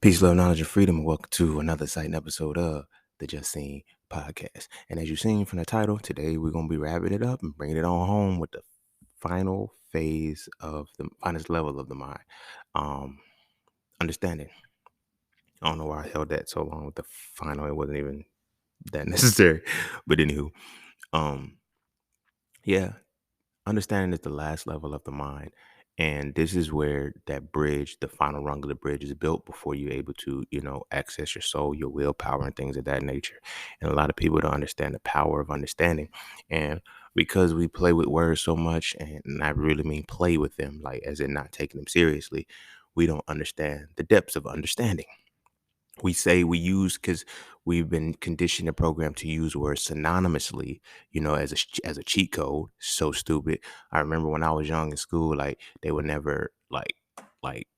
Peace, love, knowledge, and freedom, and welcome to another exciting episode of the Just Seen podcast. And as you've seen from the title, today we're going to be wrapping it up and bringing it on home with the final phase of the finest level of the mind. Um, Understanding. I don't know why I held that so long with the final. It wasn't even that necessary. But anywho, um, yeah, understanding is the last level of the mind. And this is where that bridge, the final rung of the bridge, is built before you're able to, access your soul, your willpower, and things of that nature. And a lot of people don't understand the power of understanding. And because we play with words so much, and I really mean play with them, like as in not taking them seriously, we don't understand the depths of understanding. We say we use because we've been conditioned and programmed to use words synonymously, as a cheat code. So stupid. I remember when I was young in school, like they would never like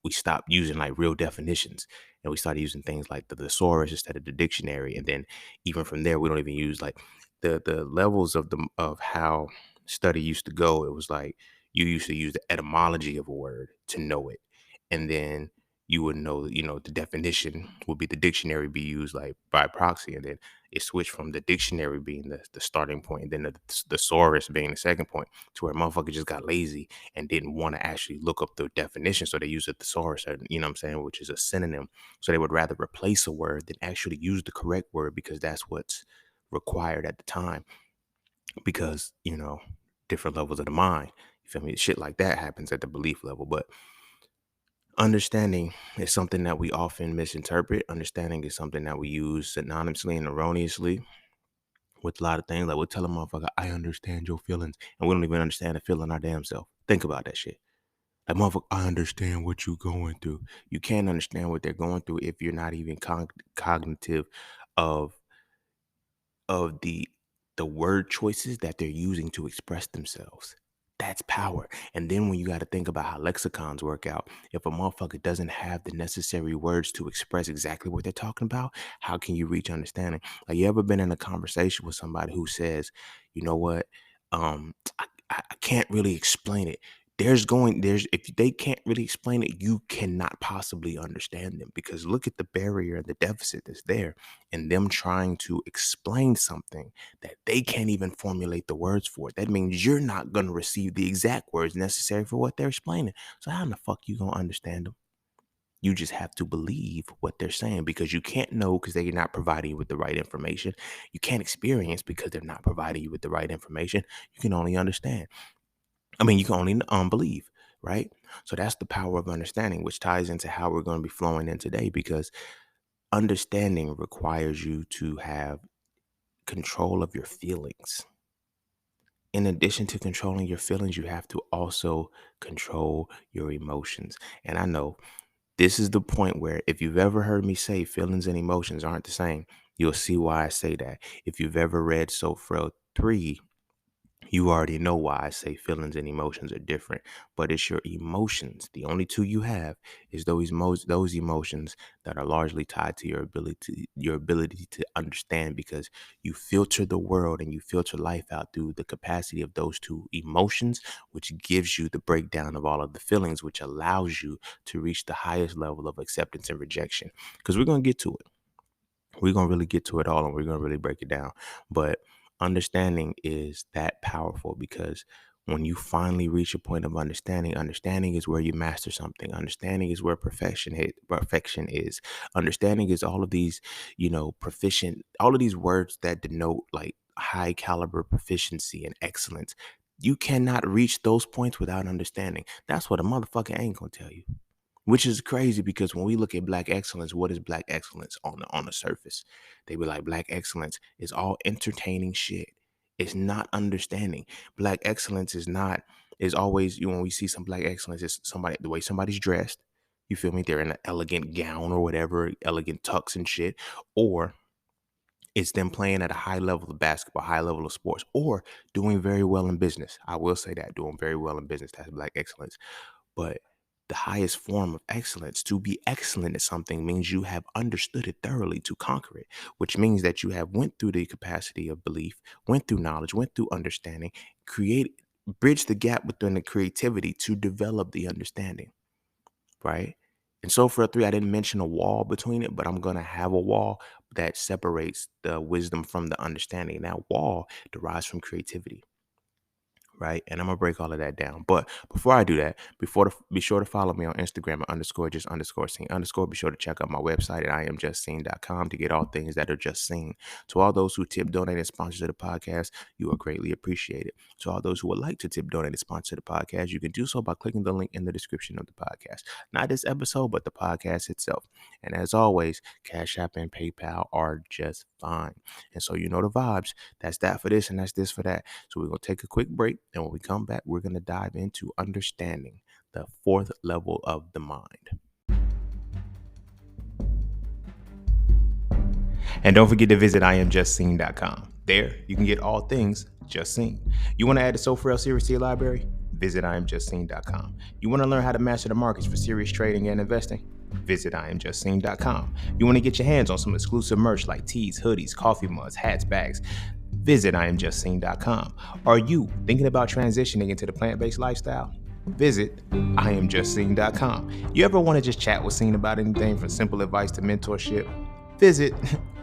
we stopped using like real definitions, and we started using things like the thesaurus instead of the dictionary. And then even from there, we don't even use like the levels of how study used to go. It was like you used to use the etymology of a word to know it, and then you would know, the definition would be the dictionary be used like by proxy. And then it switched from the dictionary being the starting point, and then the thesaurus being the second point, to where motherfucker just got lazy and didn't want to actually look up the definition. So they used a thesaurus, you know what I'm saying, which is a synonym. So they would rather replace a word than actually use the correct word, because that's what's required at the time. Because, different levels of the mind. You feel me? Shit like that happens at the belief level. But understanding is something that we often misinterpret. Understanding is something that we use synonymously and erroneously with a lot of things. Like we'll tell a motherfucker, I understand your feelings. And we don't even understand the feeling our damn self. Think about that shit. Like, motherfucker, I understand what you're going through. You can't understand what they're going through if you're not even cognitive of the word choices that they're using to express themselves. That's power. And then when you got to think about how lexicons work out, if a motherfucker doesn't have the necessary words to express exactly what they're talking about, how can you reach understanding? Like, you ever been in a conversation with somebody who says, you know what, I can't really explain it. If they can't really explain it, you cannot possibly understand them, because look at the barrier and the deficit that's there in them trying to explain something that they can't even formulate the words for. That means you're not going to receive the exact words necessary for what they're explaining. So how in the fuck you going to understand them? You just have to believe what they're saying, because you can't know because they're not providing you with the right information. You can't experience because they're not providing you with the right information. You can only understand. You can only believe, right? So that's the power of understanding, which ties into how we're going to be flowing in today, because understanding requires you to have control of your feelings. In addition to controlling your feelings, you have to also control your emotions. And I know this is the point where, if you've ever heard me say feelings and emotions aren't the same, you'll see why I say that. If you've ever read So Frail 3, you already know why I say feelings and emotions are different. But it's your emotions. The only two you have is those emotions that are largely tied to your ability to understand, because you filter the world and you filter life out through the capacity of those two emotions, which gives you the breakdown of all of the feelings, which allows you to reach the highest level of acceptance and rejection. Because we're gonna get to it. We're going to really get to it all, and we're going to really break it down. But understanding is that powerful, because when you finally reach a point of understanding is where you master something. Understanding is where perfection is. Understanding is all of these, proficient, all of these words that denote like high caliber proficiency and excellence. You cannot reach those points without understanding. That's what a motherfucker ain't going to tell you. Which is crazy, because when we look at black excellence, what is black excellence on the surface? They be like, black excellence is all entertaining shit. It's not understanding. Black excellence is always, when we see some black excellence, it's somebody, the way somebody's dressed. You feel me? They're in an elegant gown or whatever, elegant tux and shit. Or it's them playing at a high level of basketball, high level of sports, or doing very well in business. I will say that, doing very well in business, that's black excellence. But the highest form of excellence, to be excellent at something, means you have understood it thoroughly to conquer it, which means that you have went through the capacity of belief, went through knowledge, went through understanding, bridge the gap within the creativity to develop the understanding, right? In Sophra 3, I didn't mention a wall between it, but I'm going to have a wall that separates the wisdom from the understanding. That wall derives from creativity, right? And I'm gonna break all of that down. But before I do that, be sure to follow me on Instagram at _just_scene _ be sure to check out my website at iamjustseen.com to get all things that are just seen. To all those who tip, donate, and sponsor the podcast, you are greatly appreciated. To all those who would like to tip, donate, and sponsor the podcast, you can do so by clicking the link in the description of the podcast. Not this episode, but the podcast itself. And as always, Cash App and PayPal are just fine. And so you know the vibes. That's that for this, and that's this for that. So we're going to take a quick break. And when we come back, we're going to dive into understanding the fourth level of the mind. And don't forget to visit iamjustseen.com. There, you can get all things Just Seen. You want to add the Sophra series to your library? Visit iamjustseen.com. You want to learn how to master the markets for serious trading and investing? Visit iamjustseen.com. You want to get your hands on some exclusive merch like tees, hoodies, coffee mugs, hats, bags? Visit iamjustseen.com. Are you thinking about transitioning into the plant-based lifestyle? Visit iamjustseen.com. You ever want to just chat with Seen about anything from simple advice to mentorship? Visit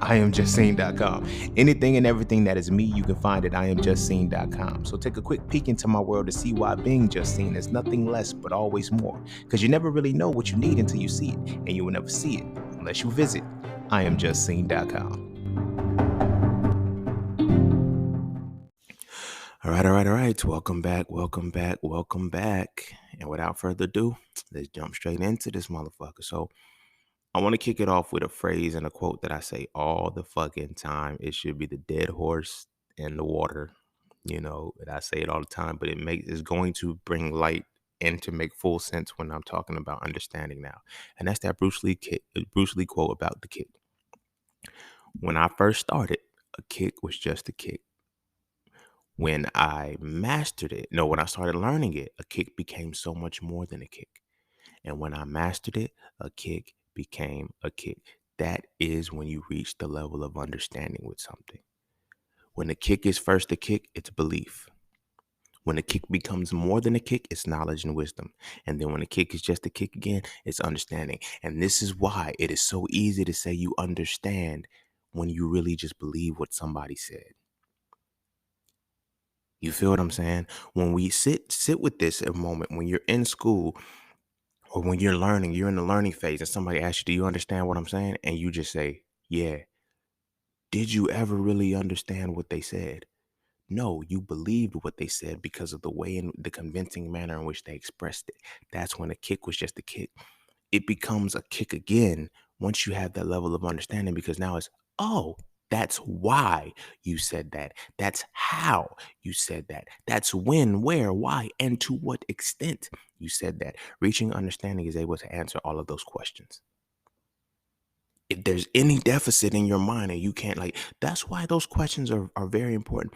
iamjustseen.com. Anything and everything that is me, you can find at iamjustseen.com. So take a quick peek into my world to see why being just seen is nothing less but always more. Because you never really know what you need until you see it, and you will never see it unless you visit iamjustseen.com. All right. Welcome back. And without further ado, let's jump straight into this motherfucker. So I want to kick it off with a phrase and a quote that I say all the fucking time. It should be the dead horse in the water. You know, and I say it all the time, but it's going to bring light and to make full sense when I'm talking about understanding now. And that's that Bruce Lee quote about the kick. When I first started, a kick was just a kick. When I when I started learning it, a kick became so much more than a kick. And when I mastered it, a kick became a kick. That is when you reach the level of understanding with something. When the kick is first a kick, it's belief. When the kick becomes more than a kick, it's knowledge and wisdom. And then when the kick is just a kick again, it's understanding. And this is why it is so easy to say you understand when you really just believe what somebody said. You feel what I'm saying? When we sit with this a moment, when you're in school or when you're learning, you're in the learning phase and somebody asks you, do you understand what I'm saying? And you just say, yeah. Did you ever really understand what they said? No, you believed what they said because of the way in the convincing manner in which they expressed it. That's when a kick was just a kick. It becomes a kick again once you have that level of understanding, because now it's, oh, that's why you said that. That's how you said that. That's when, where, why, and to what extent you said that. Reaching understanding is able to answer all of those questions. If there's any deficit in your mind and you can't, that's why those questions are very important.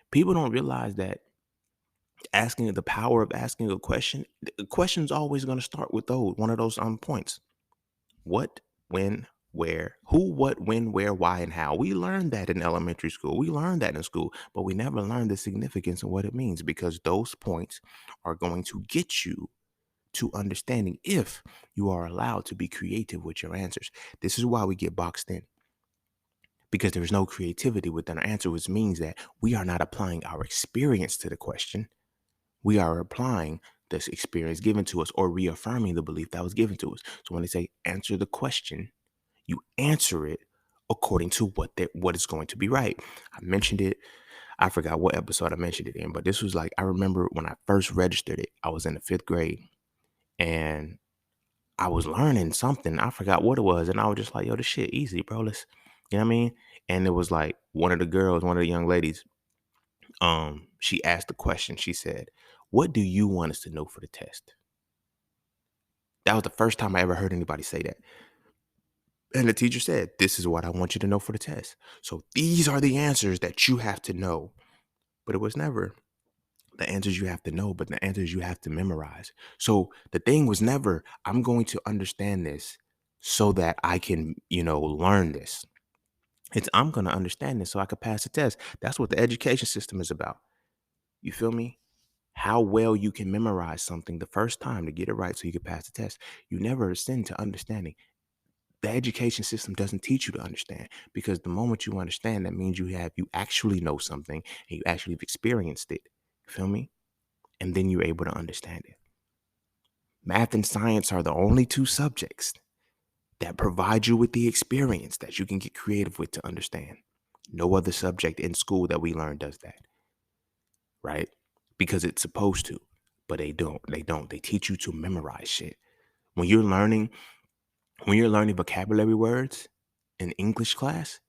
People don't realize that the power of asking a question, the question's always going to start with one of those points. What, when, where, who, what, when, where, why, and how. We learned that in elementary school. We learned that in school, but we never learned the significance of what it means, because those points are going to get you to understanding if you are allowed to be creative with your answers. This is why we get boxed in, because there is no creativity within our answer, which means that we are not applying our experience to the question. We are applying this experience given to us or reaffirming the belief that was given to us. So when they say answer the question, you answer it according to what is going to be right. I mentioned it. I forgot what episode I mentioned it in, but this was I remember when I first registered it, I was in the 5th grade and I was learning something. I forgot what it was. And I was just like, yo, this shit easy, bro. Let's, you know what I mean? And it was one of the young ladies, she asked the question. She said, what do you want us to know for the test? That was the first time I ever heard anybody say that. And the teacher said, this is what I want you to know for the test. So these are the answers that you have to know. But it was never the answers you have to know, but the answers you have to memorize. So the thing was never, I'm going to understand this so that I can, learn this. It's, I'm going to understand this so I can pass the test. That's what the education system is about. You feel me? How well you can memorize something the first time to get it right so you can pass the test. You never ascend to understanding. The education system doesn't teach you to understand, because the moment you understand, that means you actually know something and you actually have experienced it. You feel me? And then you're able to understand it. Math and science are the only two subjects that provide you with the experience that you can get creative with to understand. No other subject in school that we learn does that, right? Because it's supposed to, but they don't. They don't. They teach you to memorize shit. When you're learning, when you're learning vocabulary words in English class,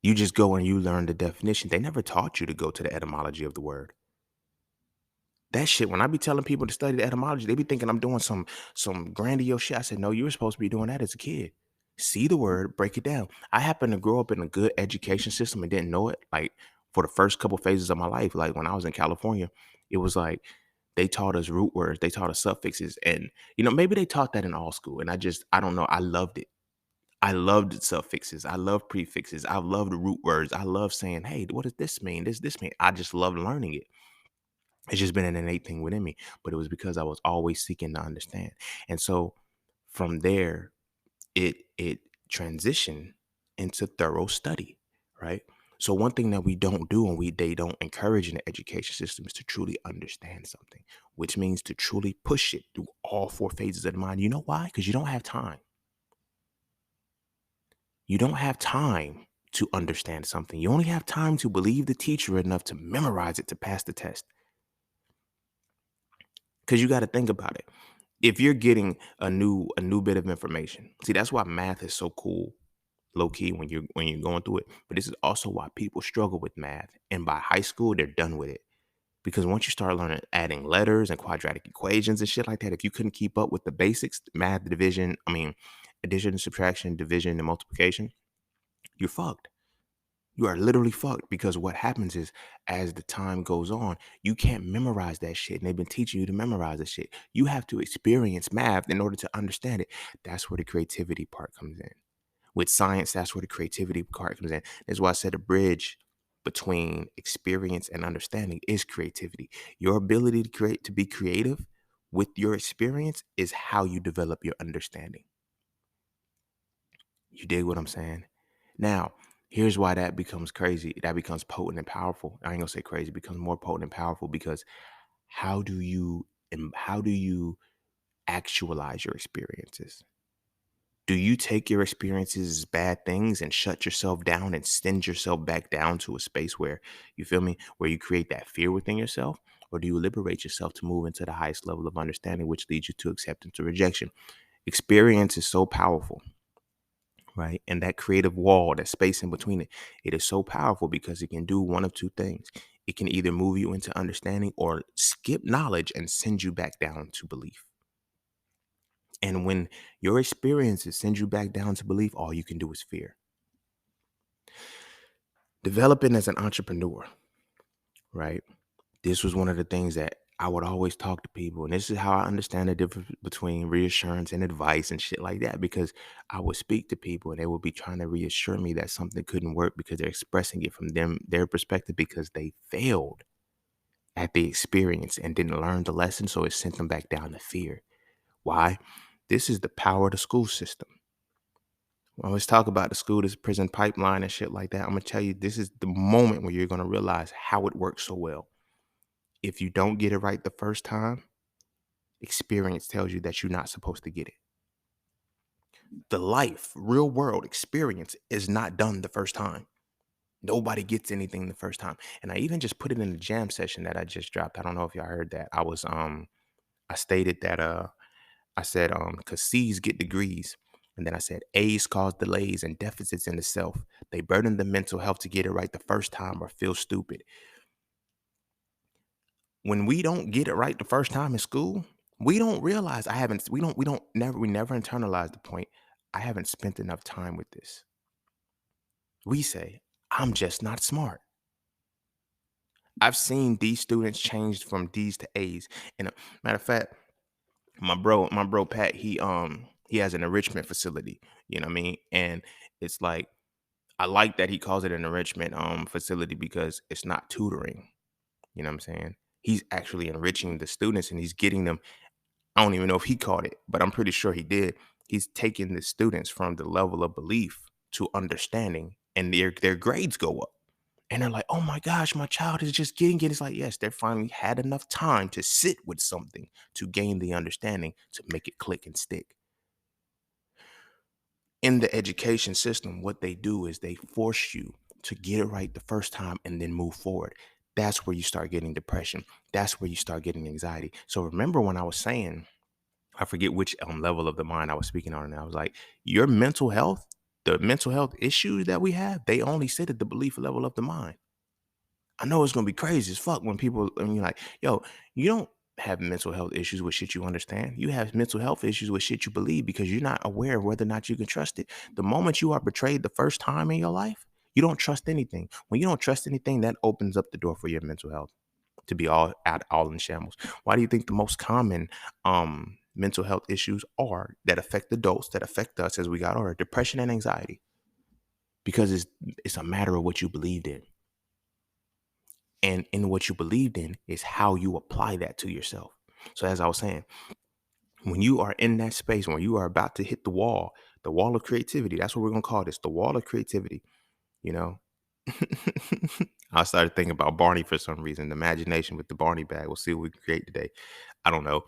you just go and you learn the definition. They never taught you to go to the etymology of the word. That shit, when I be telling people to study the etymology, they be thinking I'm doing some grandiose shit. I said, no, you were supposed to be doing that as a kid. See the word, break it down. I happen to grow up in a good education system and didn't know it. Like for the first couple phases of my life, like when I was in California, it was like they taught us root words, they taught us suffixes, and maybe they taught that in all school. And I don't know, I loved it. I loved suffixes. I love prefixes. I love the root words. I love saying, hey, what does this mean? This mean? I just loved learning it. It's just been an innate thing within me, but it was because I was always seeking to understand. And so from there, it transitioned into thorough study, right? So one thing that we don't do and they don't encourage in the education system is to truly understand something, which means to truly push it through all four phases of the mind. You know why? Because you don't have time. You don't have time to understand something. You only have time to believe the teacher enough to memorize it to pass the test. Because you got to think about it. If you're getting a new bit of information, see, that's why math is so cool, low key, when you're going through it. But this is also why people struggle with math, and by high school they're done with it. Because once you start learning adding letters and quadratic equations and shit like that, if you couldn't keep up with the basics, math, division, addition, subtraction, division, and multiplication, you're fucked. You are literally fucked, because what happens is, as the time goes on, you can't memorize that shit. And they've been teaching you to memorize the shit. You have to experience math in order to understand it. That's where the creativity part comes in. With science, that's where the creativity part comes in. That's why I said a bridge between experience and understanding is creativity. Your ability to be creative with your experience is how you develop your understanding. You dig what I'm saying? Now, here's why that becomes crazy. That becomes potent and powerful. I ain't gonna say crazy, it becomes more potent and powerful because how do you actualize your experiences? Do you take your experiences as bad things and shut yourself down and send yourself back down to a space where, you feel me, where you create that fear within yourself? Or do you liberate yourself to move into the highest level of understanding, which leads you to acceptance or rejection? Experience is so powerful, right? And that creative wall, that space in between it, it is so powerful because it can do one of two things. It can either move you into understanding or skip knowledge and send you back down to belief. And when your experiences send you back down to belief, all you can do is fear. Developing as an entrepreneur, right? This was one of the things that I would always talk to people. And this is how I understand the difference between reassurance and advice and shit like that. Because I would speak to people and they would be trying to reassure me that something couldn't work because they're expressing it from their perspective, because they failed at the experience and didn't learn the lesson. So it sent them back down to fear. Why? This is the power of the school system. When I always talk about the school to prison pipeline and shit like that, I'm gonna tell you, this is the moment where you're gonna realize how it works so well. If you don't get it right the first time, experience tells you that you're not supposed to get it. The life, real world experience is not done the first time. Nobody gets anything the first time. And I even just put it in the jam session that I just dropped. I don't know if y'all heard that. I stated that I said cuz C's get degrees. And then I said A's cause delays and deficits in the self. They burden the mental health to get it right the first time or feel stupid. When we don't get it right the first time in school, we don't realize we never internalize the point. I haven't spent enough time with this. We say, I'm just not smart. I've seen these students change from D's to A's. And matter of fact, my bro Pat, he has an enrichment facility, you know what I mean? And it's like, I like that he calls it an enrichment facility because it's not tutoring. You know what I'm saying? He's actually enriching the students and he's getting them. I don't even know if he caught it, but I'm pretty sure he did. He's taking the students from the level of belief to understanding, and their grades go up. And they're like, "Oh my gosh, my child is just getting it." It's like, yes, they finally had enough time to sit with something to gain the understanding to make it click and stick. In the education system, what they do is they force you to get it right the first time and then move forward. That's where you start getting depression. That's where you start getting anxiety. So remember when I was saying, I forget which level of the mind I was speaking on, and I was like, your mental health, the mental health issues that we have, they only sit at the belief level of the mind. I know it's gonna be crazy as fuck when people and you're like, yo, you don't have mental health issues with shit you understand. You have mental health issues with shit you believe because you're not aware of whether or not you can trust it. The moment you are betrayed the first time in your life, you don't trust anything. When you don't trust anything, that opens up the door for your mental health to be all in shambles. Why do you think the most common mental health issues are that affect adults, that affect us as we got older? Depression and anxiety. Because it's a matter of what you believed in. And in what you believed in is how you apply that to yourself. So as I was saying, when you are in that space, when you are about to hit the wall of creativity, that's what we're gonna call this, the wall of creativity, you know. I started thinking about Barney for some reason. The imagination with the Barney bag. We'll see what we can create today. I don't know.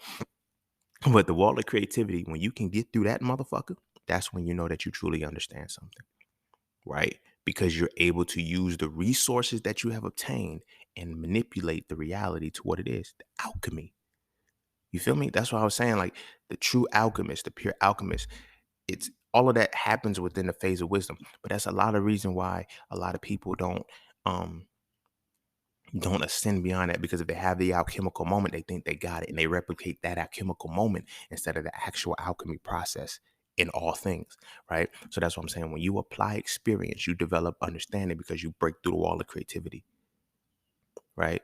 But the wall of creativity, when you can get through that motherfucker, that's when you know that you truly understand something, right? Because you're able to use the resources that you have obtained and manipulate the reality to what it is, the alchemy. You feel me? That's what I was saying. Like the true alchemist, the pure alchemist, it's all of that happens within the phase of wisdom. But that's a lot of reason why a lot of people um don't ascend beyond that, because if they have the alchemical moment, they think they got it and they replicate that alchemical moment instead of the actual alchemy process in all things, right? So that's what I'm saying. When you apply experience, you develop understanding because you break through the wall of creativity, right?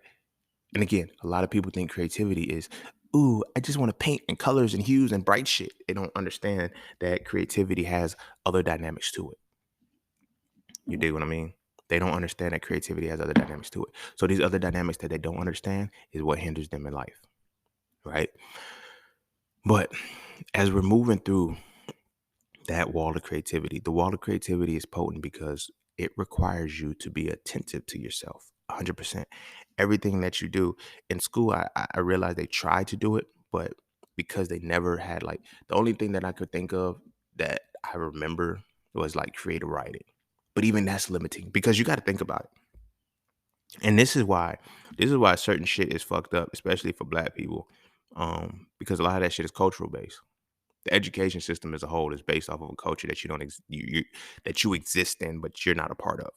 And again, a lot of people think creativity is, ooh, I just want to paint in colors and hues and bright shit. They don't understand that creativity has other dynamics to it. You dig what I mean? They don't understand that creativity has other dynamics to it. So these other dynamics that they don't understand is what hinders them in life, right? But as we're moving through that wall of creativity, the wall of creativity is potent because it requires you to be attentive to yourself 100%. Everything that you do in school, I realized they tried to do it, but because they never had like the only thing that I could think of that I remember was like creative writing. But even that's limiting because you got to think about it. And this is why certain shit is fucked up, especially for black people. Because a lot of that shit is cultural based. The education system as a whole is based off of a culture that you don't that you exist in, but you're not a part of.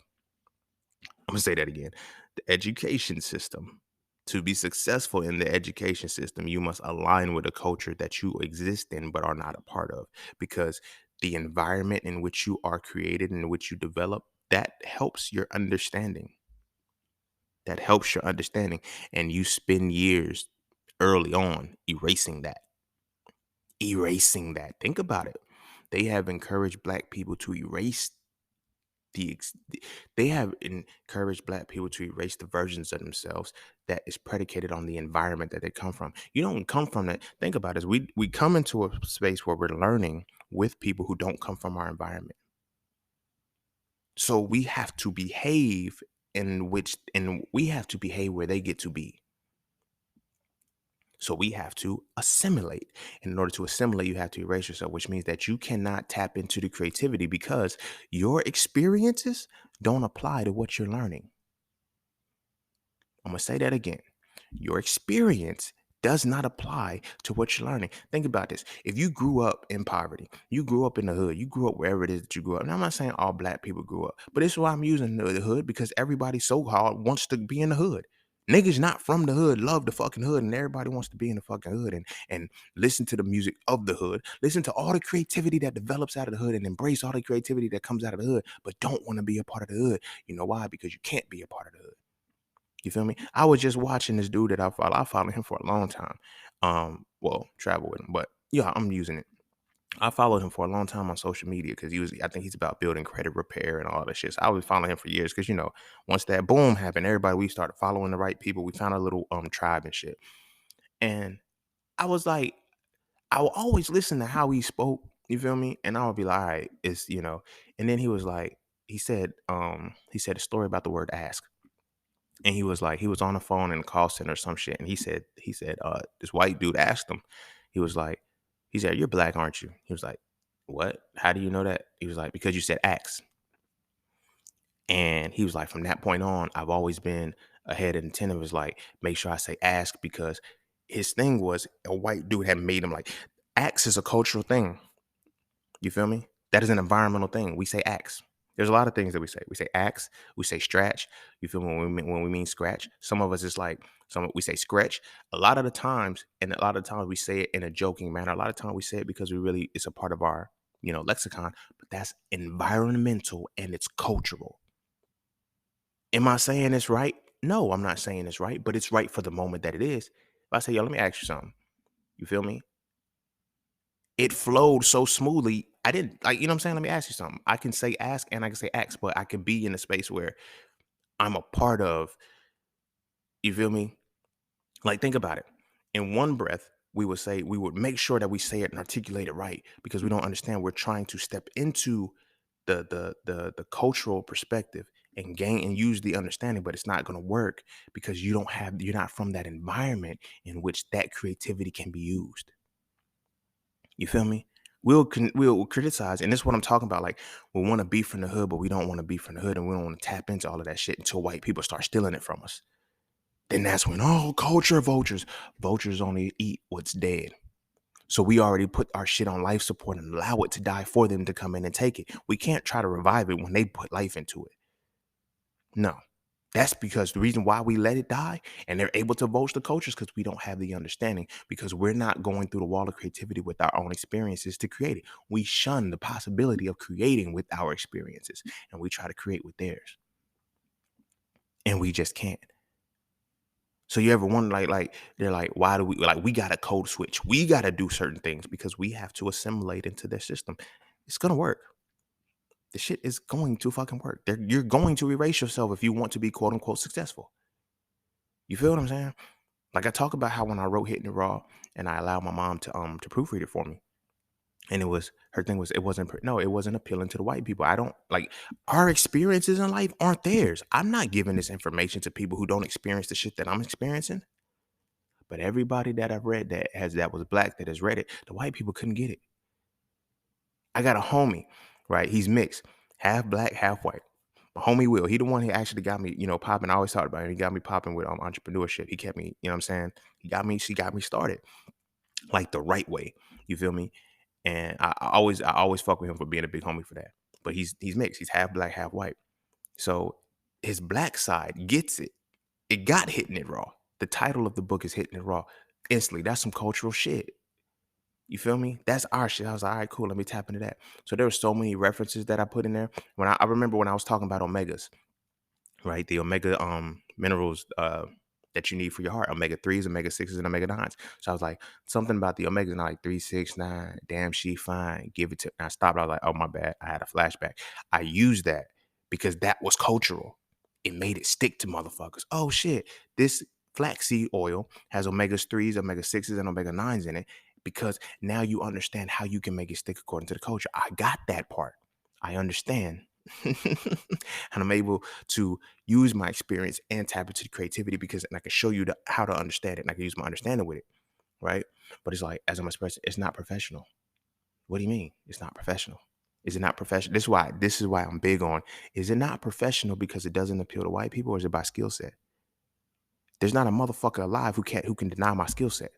I'm gonna say that again. The education system. To be successful in the education system, you must align with a culture that you exist in but are not a part of. Because the environment in which you are created and in which you develop, that helps your understanding. That helps your understanding. And you spend years early on erasing that. Think about it. They have encouraged black people to erase they have encouraged black people to erase the versions of themselves that is predicated on the environment that they come from. You don't come from that. Think about this. We come into a space where we're learning with people who don't come from our environment. So we have to behave and we have to behave where they get to be. So we have to assimilate. And in order to assimilate, you have to erase yourself, which means that you cannot tap into the creativity because your experiences don't apply to what you're learning. I'm going to say that again. Your experience does not apply to what you're learning. Think about this. If you grew up in poverty, you grew up in the hood, you grew up wherever it is that you grew up. And I'm not saying all black people grew up, but this is why I'm using the hood, because everybody so hard wants to be in the hood. Niggas not from the hood love the fucking hood, and everybody wants to be in the fucking hood and listen to the music of the hood, listen to all the creativity that develops out of the hood, and embrace all the creativity that comes out of the hood, but don't want to be a part of the hood. You know why? Because you can't be a part of the hood. You feel me? I was just watching this dude that I follow him for a long time. Well, travel with him, but yeah, I'm using it. I followed him for a long time on social media because I think he's about building credit repair and all that shit. So I was following him for years because, once that boom happened, we started following the right people. We found a little tribe and shit. And I was like, I would always listen to how he spoke. You feel me? And I would be like, all right, and then he was like, he said a story about the word ask. And he was like, he was on the phone in the call center or some shit. And he said, this white dude asked him, he was like, he said, "You're black, aren't you?" He was like, "What? How do you know that?" He was like, "Because you said ask." And he was like, from that point on, I've always been ahead and attentive. Is like, make sure I say ask because his thing was a white dude had made him like, ask is a cultural thing. You feel me? That is an environmental thing. We say axe. There's a lot of things that we say. We say axe. We say stretch. You feel me? When we mean scratch. Some of us is like we say scratch. A lot of the times, and a lot of the times we say it in a joking manner. A lot of times we say it because it's a part of our lexicon. But that's environmental and it's cultural. Am I saying it's right? No, I'm not saying it's right, but it's right for the moment that it is. If I say, yo, let me ask you something. You feel me? It flowed so smoothly. I didn't like, what I'm saying? Let me ask you something. I can say ask and I can say ask, but I can be in a space where I'm a part of, you feel me? Like, think about it. In one breath, we would make sure that we say it and articulate it right because we don't understand we're trying to step into the cultural perspective and gain and use the understanding, but it's not going to work because you're not from that environment in which that creativity can be used. You feel me? We'll criticize, and this is what I'm talking about. Like, we want to be from the hood, but we don't want to be from the hood, and we don't want to tap into all of that shit until white people start stealing it from us. Then that's when, oh, culture vultures. Vultures only eat what's dead. So we already put our shit on life support and allow it to die for them to come in and take it. We can't try to revive it when they put life into it. No. That's because the reason why we let it die and they're able to vulture the culture is because we don't have the understanding, because we're not going through the wall of creativity with our own experiences to create it. We shun the possibility of creating with our experiences and we try to create with theirs. And we just can't. So you ever wonder, like they're like, why do we got to code switch? We got to do certain things because we have to assimilate into their system. It's going to work. The shit is going to fucking work. You're going to erase yourself if you want to be quote unquote successful. You feel what I'm saying? Like, I talk about how when I wrote Hitting It Raw and I allowed my mom to proofread it for me. And her thing was, it wasn't appealing to the white people. I don't like, our experiences in life aren't theirs. I'm not giving this information to people who don't experience the shit that I'm experiencing. But everybody that I've read that was black that has read it, the white people couldn't get it. I got a homie, right? He's mixed, half black, half white. My homie Will, he the one who actually got me, popping. I always talked about him. He got me popping with entrepreneurship. He kept me, what I'm saying? She got me started like the right way. You feel me? And I always fuck with him for being a big homie for that. But he's mixed. He's half black, half white. So his black side gets it. It got Hitting It Raw. The title of the book is Hitting It Raw. Instantly, that's some cultural shit. You feel me? That's our shit. I was like, all right, cool. Let me tap into that. So there were so many references that I put in there. When I remember when I was talking about omegas, right? The omega minerals that you need for your heart, omega 3s, omega 6s, and omega 9s. So I was like, something about the omegas, and I like 3, 6, 9, damn, she fine. Give it to, and I stopped. I was like, oh my bad. I had a flashback. I used that because that was cultural. It made it stick to motherfuckers. Oh shit. This flaxseed oil has omegas 3s, omega 6s, and omega 9s in it, because now you understand how you can make it stick according to the culture. I got that part. I understand. And I'm able to use my experience and tap into the creativity because and I can show you how to understand it and I can use my understanding with it. Right. But it's like, as I'm expressing, it's not professional. What do you mean? It's not professional. Is it not professional? This is why I'm big on, is it not professional because it doesn't appeal to white people, or is it by skill set? There's not a motherfucker alive who can deny my skill set.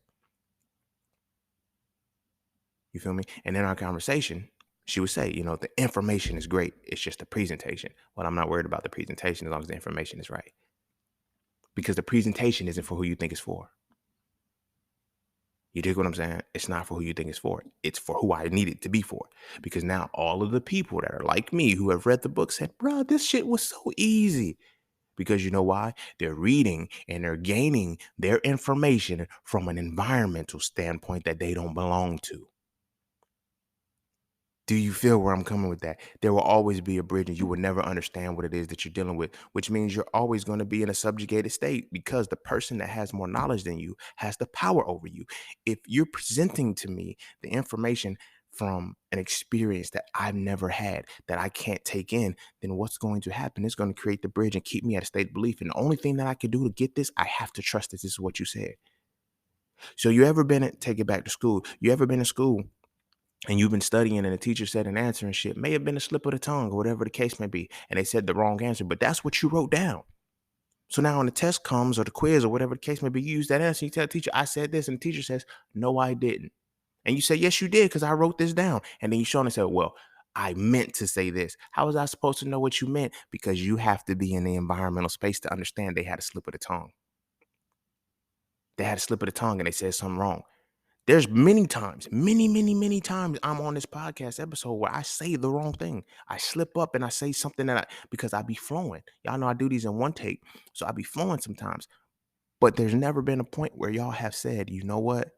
You feel me? And in our conversation, she would say, the information is great. It's just the presentation. Well, I'm not worried about the presentation as long as the information is right. Because the presentation isn't for who you think it's for. You dig what I'm saying? It's not for who you think it's for. It's for who I need it to be for. Because now all of the people that are like me who have read the book said, bro, this shit was so easy. Because you know why? They're reading and they're gaining their information from an environmental standpoint that they don't belong to. Do you feel where I'm coming with that? There will always be a bridge and you will never understand what it is that you're dealing with, which means you're always going to be in a subjugated state because the person that has more knowledge than you has the power over you. If you're presenting to me the information from an experience that I've never had, that I can't take in, then what's going to happen? It's going to create the bridge and keep me at a state of belief. And the only thing that I can do to get this, I have to trust that this is what you said. So you ever been take it back to school? You ever been in school and you've been studying and the teacher said an answer and shit, may have been a slip of the tongue or whatever the case may be, and they said the wrong answer, but that's what you wrote down. So now when the test comes or the quiz or whatever the case may be, you use that answer, you tell the teacher, I said this, and the teacher says, no, I didn't. And you say, yes, you did, because I wrote this down. And then you show them and say, well, I meant to say this. How was I supposed to know what you meant? Because you have to be in the environmental space to understand they had a slip of the tongue. They had a slip of the tongue and they said something wrong. There's many times, many times I'm on this podcast episode where I say the wrong thing. I slip up and I say something because I be flowing. Y'all know I do these in one take, so I be flowing sometimes. But there's never been a point where y'all have said, you know what?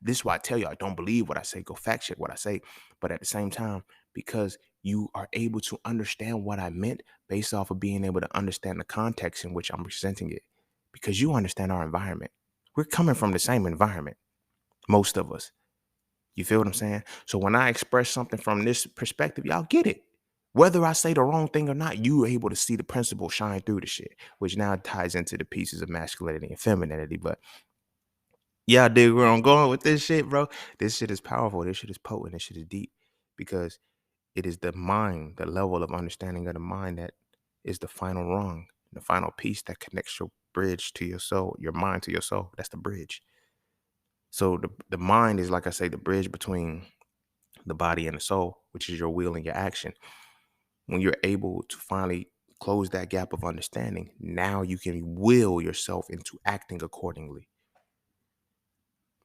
This is why I tell y'all, don't believe what I say, go fact check what I say. But at the same time, because you are able to understand what I meant based off of being able to understand the context in which I'm presenting it, because you understand our environment. We're coming from the same environment, most of us. You feel what I'm saying? So when I express something from this perspective, y'all get it. Whether I say the wrong thing or not, you are able to see the principle shine through the shit, which now ties into the pieces of masculinity and femininity. But yeah, dig where I'm going with this shit, bro. This shit is powerful. This shit is potent. This shit is deep because it is the mind, the level of understanding of the mind that is the final rung, the final piece that connects your bridge to your soul, your mind to your soul. That's the bridge. So the mind is, like I say, the bridge between the body and the soul, which is your will and your action. When you're able to finally close that gap of understanding, now you can will yourself into acting accordingly.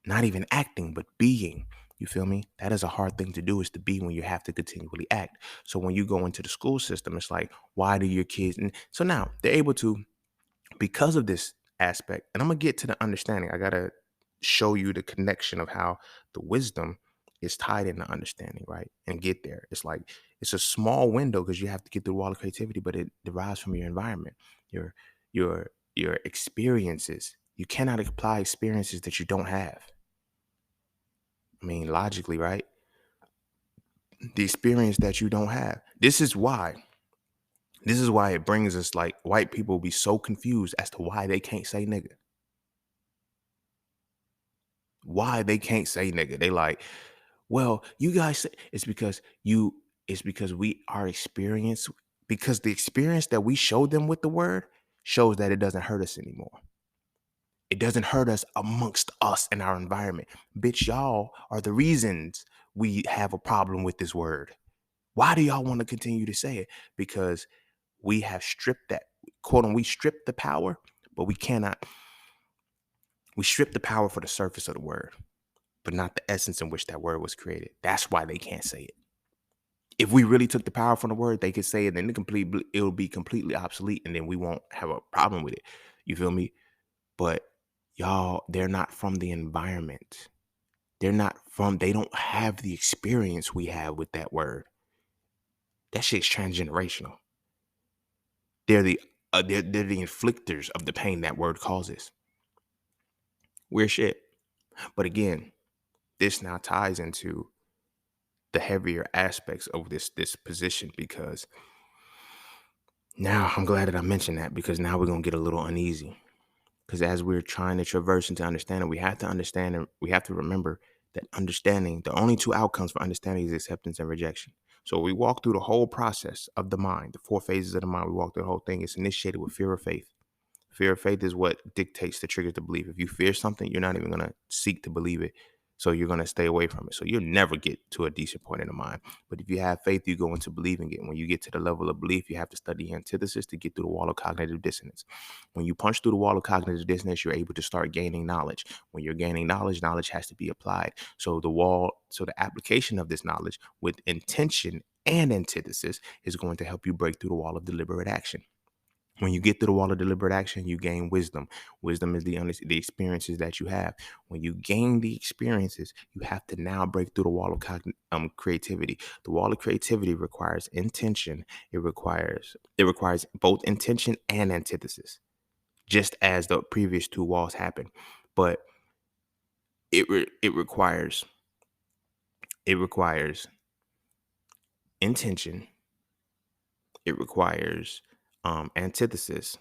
Not even acting, but being. You feel me? That is a hard thing to do, is to be when you have to continually act. So when you go into the school system, it's like, why do your kids? And so now they're able to, because of this aspect, and I'm going to get to the understanding. I got to show you the connection of how the wisdom is tied into understanding, right? And get there. It's like, it's a small window because you have to get through the wall of creativity, but it derives from your environment, your, your experiences. You cannot apply experiences that you don't have. I mean, logically, right? The experience that you don't have. This is why it brings us, like, white people be so confused as to why they can't say nigga. Why they can't say nigga. They like, well, you guys say it's because our experience, because the experience that we showed them with the word shows that it doesn't hurt us anymore. It doesn't hurt us amongst us and our environment. Bitch, y'all are the reasons we have a problem with this word. Why do y'all want to continue to say it? Because we have stripped that, quote, and we stripped the power, but we strip the power for the surface of the word, but not the essence in which that word was created. That's why they can't say it. If we really took the power from the word, they could say it, then it'll be completely obsolete, and then we won't have a problem with it. You feel me? But y'all, they're not from the environment. They don't have the experience we have with that word. That shit's transgenerational. They're the inflictors of the pain that word causes. Weird shit. But again, this now ties into the heavier aspects of this position, because now I'm glad that I mentioned that, because now we're going to get a little uneasy. Because as we're trying to traverse into understanding, we have to understand, and we have to remember that understanding, the only two outcomes for understanding is acceptance and rejection. So we walk through the whole process of the mind, the 4 phases of the mind. We walk through the whole thing. It's initiated with fear of faith. Fear of faith is what dictates the triggers to believe. If you fear something, you're not even going to seek to believe it. So you're going to stay away from it. So you'll never get to a decent point in the mind. But if you have faith, you go into believing it. When you get to the level of belief, you have to study antithesis to get through the wall of cognitive dissonance. When you punch through the wall of cognitive dissonance, you're able to start gaining knowledge. When you're gaining knowledge, knowledge has to be applied. So the application of this knowledge with intention and antithesis is going to help you break through the wall of deliberate action. When you get through the wall of deliberate action, you gain wisdom. Wisdom is the experiences that you have. When you gain the experiences, you have to now break through the wall of creativity. The wall of creativity requires intention. It requires both intention and antithesis, just as the previous two walls happen. But it requires intention. It requires antithesis,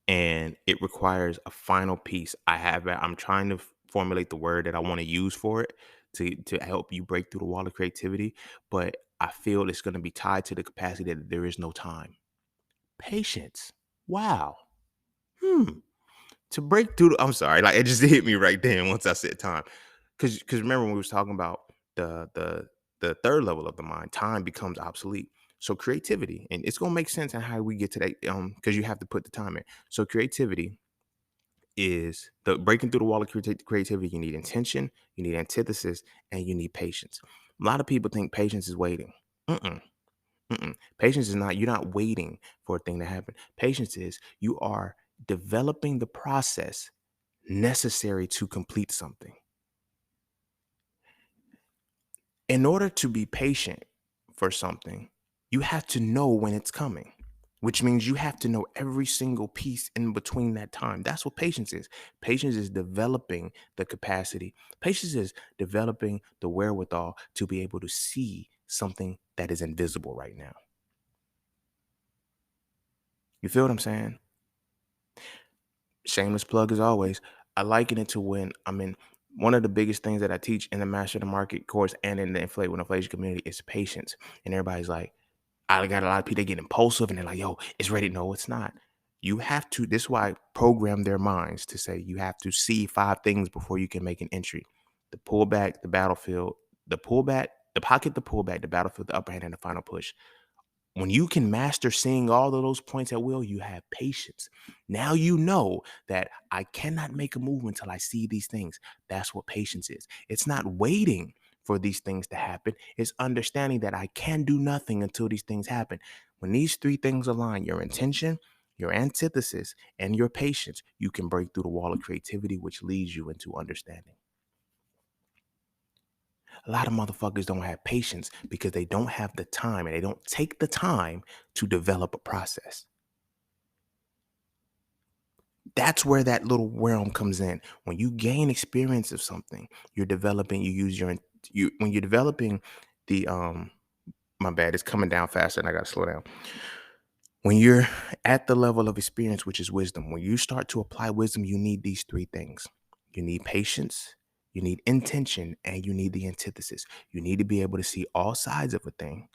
and it requires a final piece. I'm trying to formulate the word that I want to use for it to help you break through the wall of creativity, but I feel it's going to be tied to the capacity that there is no time. Patience. Wow. Hmm. To break through I'm sorry, like it just hit me right then once I said time. Cause remember when we was talking about the third level of the mind, time becomes obsolete. So creativity, and it's gonna make sense in how we get to that, because you have to put the time in. So creativity is the breaking through the wall of creativity. You need intention, you need antithesis, and you need patience. A lot of people think patience is waiting. Mm-mm, mm-mm. Patience is not, you're not waiting for a thing to happen. Patience is you are developing the process necessary to complete something. In order to be patient for something, you have to know when it's coming, which means you have to know every single piece in between that time. That's what patience is. Patience is developing the capacity, patience is developing the wherewithal to be able to see something that is invisible right now. You feel what I'm saying? Shameless plug as always. I liken it to when I'm in one of the biggest things that I teach in the Master the Market course and in the Inflate with Inflation community is patience. And everybody's like, I got a lot of people that get impulsive and they're like, yo, it's ready. No, it's not. You have to, this is why I program their minds to say you have to see five things before you can make an entry. The pullback, the battlefield, the pullback, the pocket, the pullback, the battlefield, the upper hand, and the final push. When you can master seeing all of those points at will, you have patience. Now you know that I cannot make a move until I see these things. That's what patience is. It's not waiting for these things to happen. It's understanding that I can do nothing until these things happen. When these three things align, your intention, your antithesis, and your patience, you can break through the wall of creativity, which leads you into understanding. A lot of motherfuckers don't have patience because they don't have the time and they don't take the time to develop a process. That's where that little realm comes in. When you gain experience of something, you're developing, you use you when you're developing the my bad, it's coming down faster and I gotta slow down. When you're at the level of experience, which is wisdom, when you start to apply wisdom, you need these three things. You need patience, you need intention, and you need the antithesis. You need to be able to see all sides of a thing.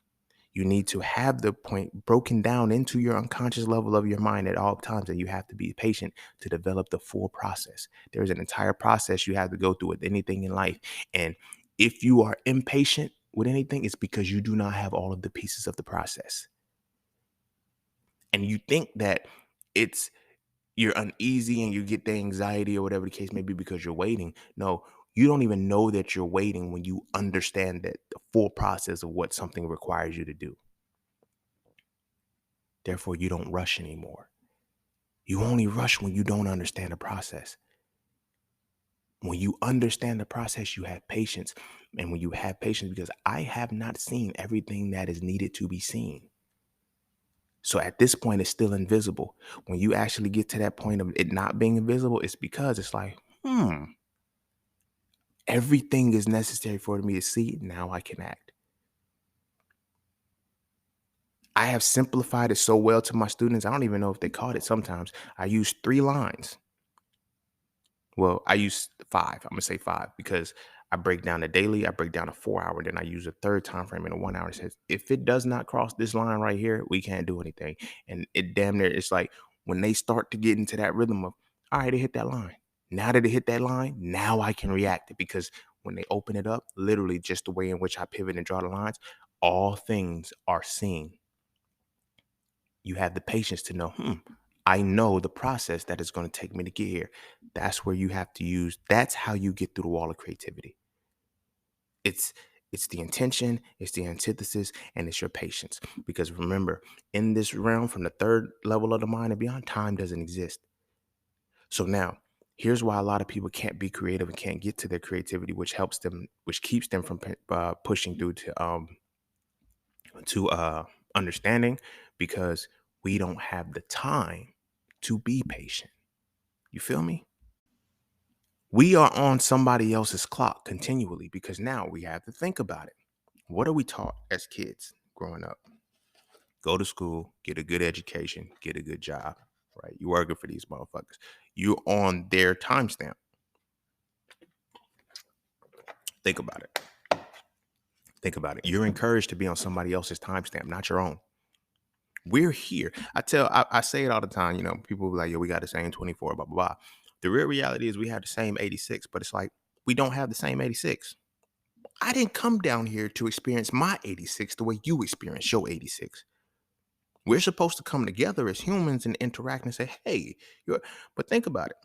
You need to have the point broken down into your unconscious level of your mind at all times, and you have to be patient to develop the full process. There's an entire process you have to go through with anything in life. And if you are impatient with anything, it's because you do not have all of the pieces of the process. And you think that it's you're uneasy and you get the anxiety or whatever the case may be because you're waiting. No, you don't even know that you're waiting when you understand that the full process of what something requires you to do. Therefore, you don't rush anymore. You only rush when you don't understand the process. When you understand the process, you have patience. And when you have patience, because I have not seen everything that is needed to be seen. So at this point, it's still invisible. When you actually get to that point of it not being invisible, it's because it's like, everything is necessary for me to see. Now I can act. I have simplified it so well to my students. I don't even know if they caught it sometimes. I use 3 lines. Well, I use 5. I'm gonna say 5 because I break down the daily, I break down a 4 hour, then I use a third time frame in a 1 hour. It says if it does not cross this line right here, we can't do anything. And it damn near it's like when they start to get into that rhythm of all right, they hit that line. Now that they hit that line, now I can react it because when they open it up, literally just the way in which I pivot and draw the lines, all things are seen. You have the patience to know, I know the process that is going to take me to get here. That's where you have to use, that's how you get through the wall of creativity. It's It's the intention, it's the antithesis, and it's your patience. Because remember, in this realm, from the third level of the mind and beyond, time doesn't exist. So now, here's why a lot of people can't be creative and can't get to their creativity, which helps them, which keeps them from pushing through to understanding, because we don't have the time to be patient. You feel me? We are on somebody else's clock continually because now we have to think about it. What are we taught as kids growing up? Go to school, get a good education, get a good job, right? You working for these motherfuckers. You're on their timestamp. Think about it. Think about it. You're encouraged to be on somebody else's timestamp, not your own. We're here. I say it all the time. You know, people be like, yo, we got the same 24, blah, blah, blah. The real reality is we have the same 86, but it's like we don't have the same 86. I didn't come down here to experience my 86 the way you experience your 86. We're supposed to come together as humans and interact and say, hey, but think about it.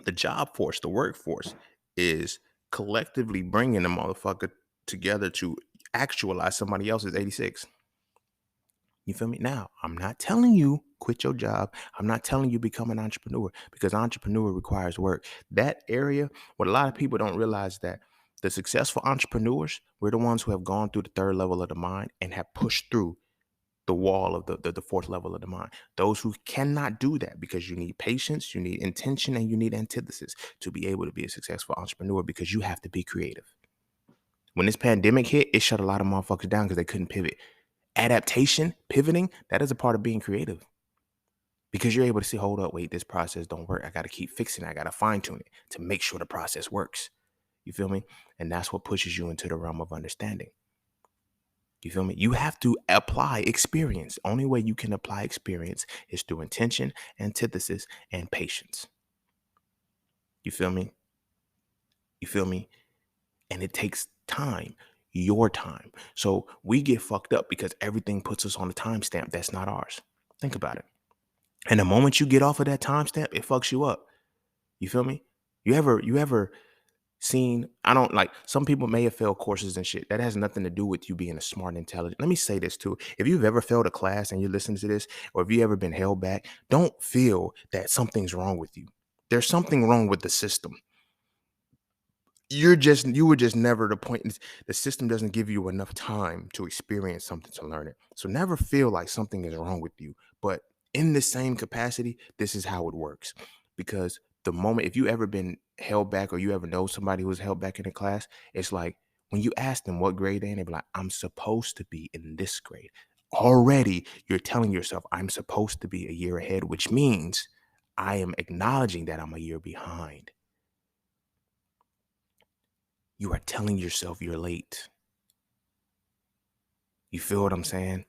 The job force, the workforce is collectively bringing a motherfucker together to actualize somebody else's 86. You feel me? Now, I'm not telling you quit your job. I'm not telling you become an entrepreneur, because entrepreneur requires work. That area, what a lot of people don't realize, that the successful entrepreneurs were the ones who have gone through the third level of the mind and have pushed through the wall of the fourth level of the mind. Those who cannot do that, because you need patience, you need intention, and you need antithesis to be able to be a successful entrepreneur, because you have to be creative. When this pandemic hit, it shut a lot of motherfuckers down because they couldn't pivot. Adaptation, pivoting, that is a part of being creative, because you're able to see, hold up, wait, this process don't work. I got to keep fixing it. I got to fine tune it to make sure the process works. You feel me? And that's what pushes you into the realm of understanding. You feel me? You have to apply experience. Only way you can apply experience is through intention, antithesis, and patience. You feel me? You feel me? And it takes time, your time. So we get fucked up because everything puts us on a timestamp that's not ours. Think about it. And the moment you get off of that timestamp, it fucks you up. You feel me? You ever seen, I don't like, some people may have failed courses and shit. That has nothing to do with you being a smart and intelligent. Let me say this too. If you've ever failed a class and you listen to this, or if you ever been held back, don't feel that something's wrong with you. There's something wrong with the system. You were just never the point. The system doesn't give you enough time to experience something to learn it. So never feel like something is wrong with you. But in the same capacity, this is how it works. Because the moment, if you ever been held back, or you ever know somebody who was held back in a class, it's like when you ask them what grade they in, they be like, I'm supposed to be in this grade. Already you're telling yourself, I'm supposed to be a year ahead, which means I am acknowledging that I'm a year behind. You are telling yourself you're late. You feel what I'm saying?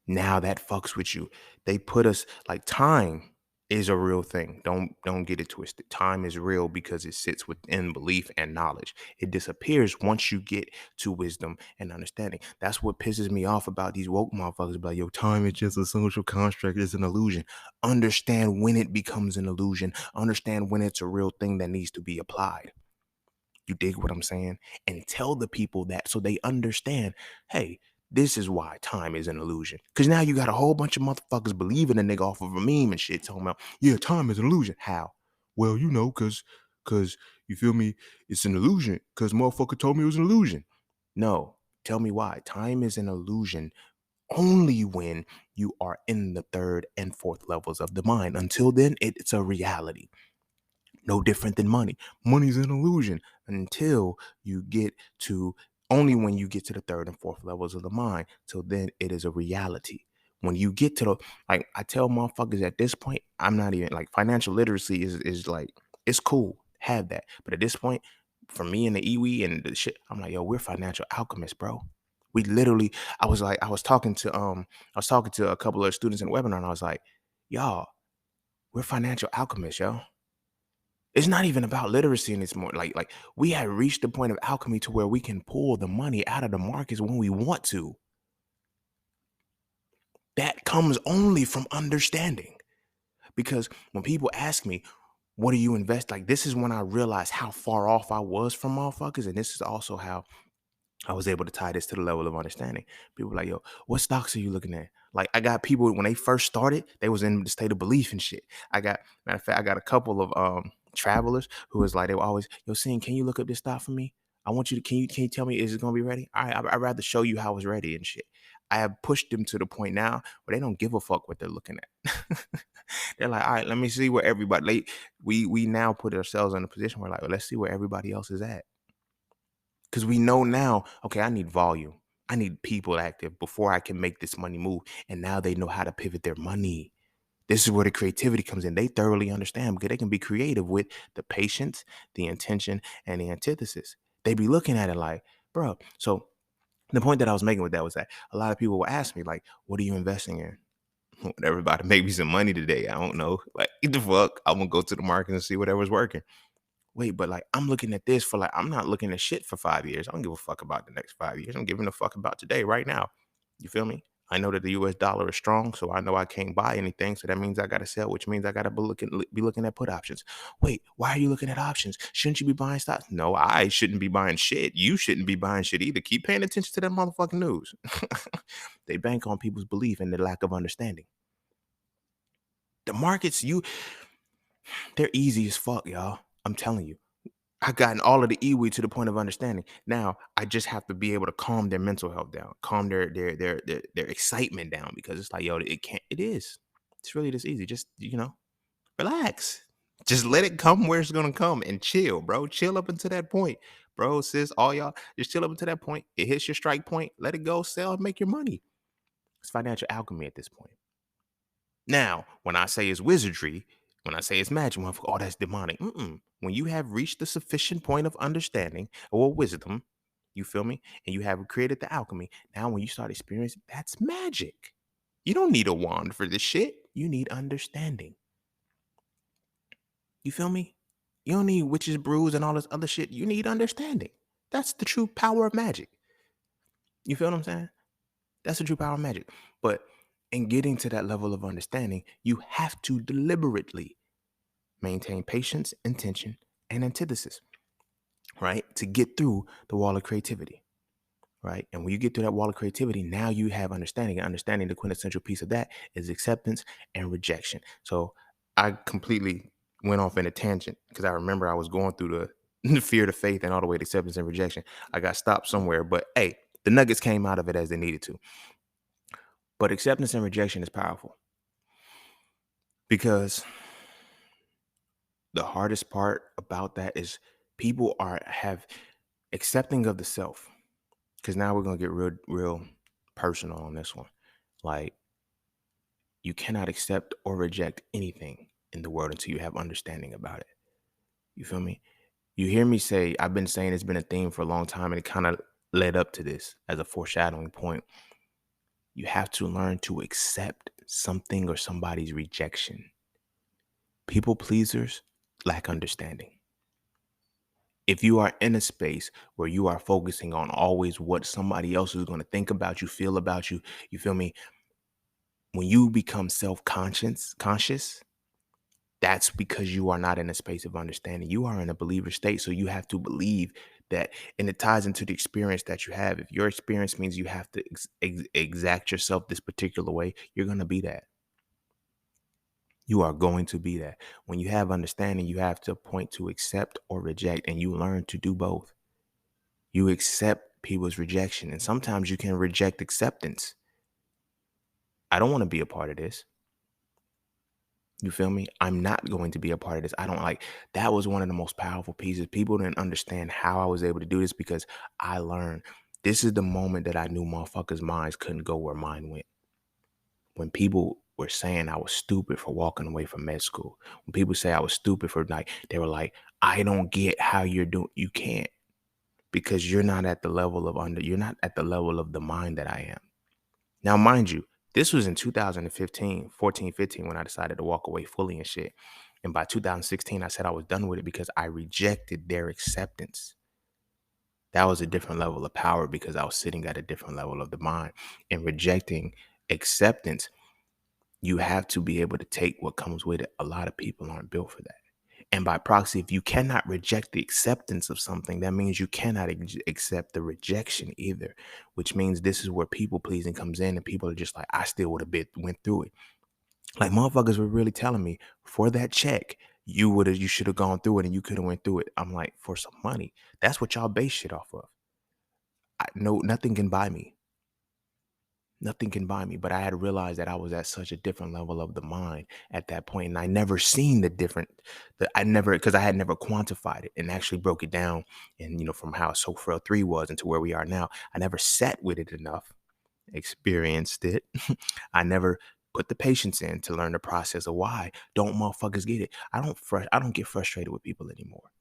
Now that fucks with you. They put us, like, time is a real thing. Don't get it twisted. Time is real because it sits within belief and knowledge. It disappears once you get to wisdom and understanding. That's what pisses me off about these woke motherfuckers. About, yo, time is just a social construct. It's an illusion. Understand when it becomes an illusion. Understand when it's a real thing that needs to be applied. You dig what I'm saying? And tell the people that, so they understand, hey, this is why time is an illusion. Because now you got a whole bunch of motherfuckers believing a nigga off of a meme and shit, talking about, yeah, time is an illusion. How? Well, you know, because you feel me? It's an illusion because motherfucker told me it was an illusion. No, tell me why. Time is an illusion only when you are in the third and fourth levels of the mind. Until then, it's a reality. No different than money. Money's an illusion until you get to, only when you get to the third and fourth levels of the mind. Till then, it is a reality. When you get to the, like, I tell motherfuckers at this point, I'm not even like, financial literacy is like, it's cool, have that. But at this point, for me and the iwi and the shit, I'm like, yo, we're financial alchemists, bro. We literally, I was talking to a couple of students in the webinar, and I was like, y'all, we're financial alchemists, yo. It's not even about literacy, and it's more like we have reached the point of alchemy to where we can pull the money out of the markets when we want to. That comes only from understanding. Because when people ask me, what do you invest? Like, this is when I realized how far off I was from motherfuckers. And this is also how I was able to tie this to the level of understanding. People were like, yo, what stocks are you looking at? Like, I got people when they first started, they was in the state of belief and shit. Matter of fact, I got a couple of travelers who was like, they were always, yo, Sin, can you look up this stock for me? I want you to, can you tell me, is it gonna be ready? All right, I'd rather show you how it's ready and shit. I have pushed them to the point now where they don't give a fuck what they're looking at. They're like, all right, let me see where everybody we now put ourselves in a position where like, well, let's see where everybody else is at. Because we know now, okay, I need volume. I need people active before I can make this money move. And now they know how to pivot their money. This is where the creativity comes in. They thoroughly understand because they can be creative with the patience, the intention, and the antithesis. They be looking at it like, bro. So the point that I was making with that was that a lot of people will ask me, like, what are you investing in? Whatever about to make me some money today. I don't know. Like, get the fuck. I'm gonna go to the market and see whatever's working. Wait, but like I'm looking at this for like I'm not looking at shit for 5 years. I don't give a fuck about the next 5 years. I'm giving a fuck about today, right now. You feel me? I know that the US dollar is strong, so I know I can't buy anything. So that means I gotta sell, which means I gotta be looking at put options. Wait, why are you looking at options? Shouldn't you be buying stocks? No, I shouldn't be buying shit. You shouldn't be buying shit either. Keep paying attention to that motherfucking news. They bank on people's belief and their lack of understanding. The markets, they're easy as fuck, y'all. I'm telling you. I gotten all of the EWE to the point of understanding. Now I just have to be able to calm their mental health down, calm their excitement down because it's like, yo, it can't. It is. It's really this easy. Just relax. Just let it come where it's gonna come and chill, bro. Chill up until that point, bro. Sis, all y'all, just chill up until that point. It hits your strike point. Let it go. Sell and make your money. It's financial alchemy at this point. Now, when I say it's wizardry, when I say it's magic, oh, that's demonic. When you have reached the sufficient point of understanding or wisdom, you feel me? And you have created the alchemy. Now, when you start experiencing, that's magic. You don't need a wand for this shit. You need understanding. You feel me? You don't need witches' brews and all this other shit. You need understanding. That's the true power of magic. You feel what I'm saying? That's the true power of magic. But in getting to that level of understanding, you have to deliberately maintain patience, intention, and antithesis, right? To get through the wall of creativity, right? And when you get through that wall of creativity, now you have understanding. And understanding, the quintessential piece of that is acceptance and rejection. So I completely went off in a tangent because I remember I was going through the fear to faith and all the way to acceptance and rejection. I got stopped somewhere, but hey, the nuggets came out of it as they needed to. But acceptance and rejection is powerful because the hardest part about that is people have accepting of the self. Because now we're gonna get real personal on this one. Like, you cannot accept or reject anything in the world until you have understanding about it. You feel me? You hear me say, I've been saying it's been a theme for a long time, and it kind of led up to this as a foreshadowing point. You have to learn to accept something or somebody's rejection. People pleasers lack understanding. If you are in a space where you are focusing on always what somebody else is going to think about you, feel about you, you feel me? When you become conscious, that's because you are not in a space of understanding. You are in a believer state. So you have to believe that, and it ties into the experience that you have. If your experience means you have to exact yourself this particular way, you're going to be that. You are going to be that. When you have understanding, you have to point to accept or reject, and you learn to do both. You accept people's rejection, and sometimes you can reject acceptance. I don't want to be a part of this. You feel me? I'm not going to be a part of this. I don't like that. Was one of the most powerful pieces. People didn't understand how I was able to do this because I learned. This is the moment that I knew motherfuckers' minds couldn't go where mine went. When people were saying I was stupid for walking away from med school, when people say I was stupid for like, they were like, I don't get how you're doing. You can't, because you're not at the level of you're not at the level of the mind that I am. Now, mind you, this was in 2015, 14, 15, when I decided to walk away fully and shit. And by 2016, I said I was done with it because I rejected their acceptance. That was a different level of power because I was sitting at a different level of the mind. And rejecting acceptance, you have to be able to take what comes with it. A lot of people aren't built for that. And by proxy, if you cannot reject the acceptance of something, that means you cannot accept the rejection either, which means this is where people pleasing comes in, and people are just like, I still would have went through it. Like motherfuckers were really telling me for that check, you should have gone through it and you could have went through it. I'm like, for some money. That's what y'all base shit off of. No, nothing can buy me. Nothing can buy me. But I had realized that I was at such a different level of the mind at that point. And I never seen because I had never quantified it and actually broke it down. And, from how So Frail 3 was into where we are now, I never sat with it enough, experienced it. I never put the patience in to learn the process of why don't motherfuckers get it. I don't get frustrated with people anymore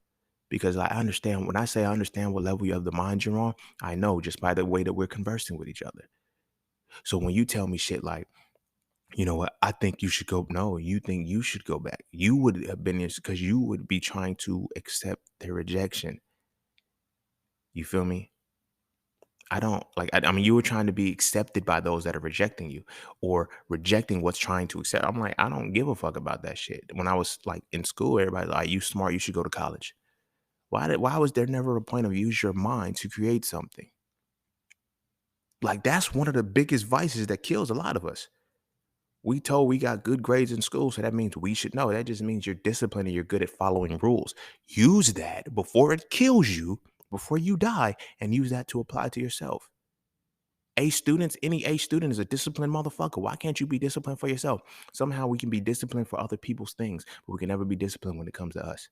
because I understand. When I say I understand what level of the mind you're on, I know just by the way that we're conversing with each other. So when you tell me shit like, you know what, I think you should go. No, you think you should go back. You would have been because you would be trying to accept their rejection. You feel me? I don't like, I mean, you were trying to be accepted by those that are rejecting you or rejecting what's trying to accept. I'm like, I don't give a fuck about that shit. When I was like in school, everybody like, you smart, you should go to college. Why was there never a point of use your mind to create something? Like that's one of the biggest vices that kills a lot of us. We told we got good grades in school, so that means we should know. That just means you're disciplined and you're good at following rules. Use that before it kills you, before you die, and use that to apply to yourself. Any A student is a disciplined motherfucker. Why can't you be disciplined for yourself? Somehow we can be disciplined for other people's things, but we can never be disciplined when it comes to us.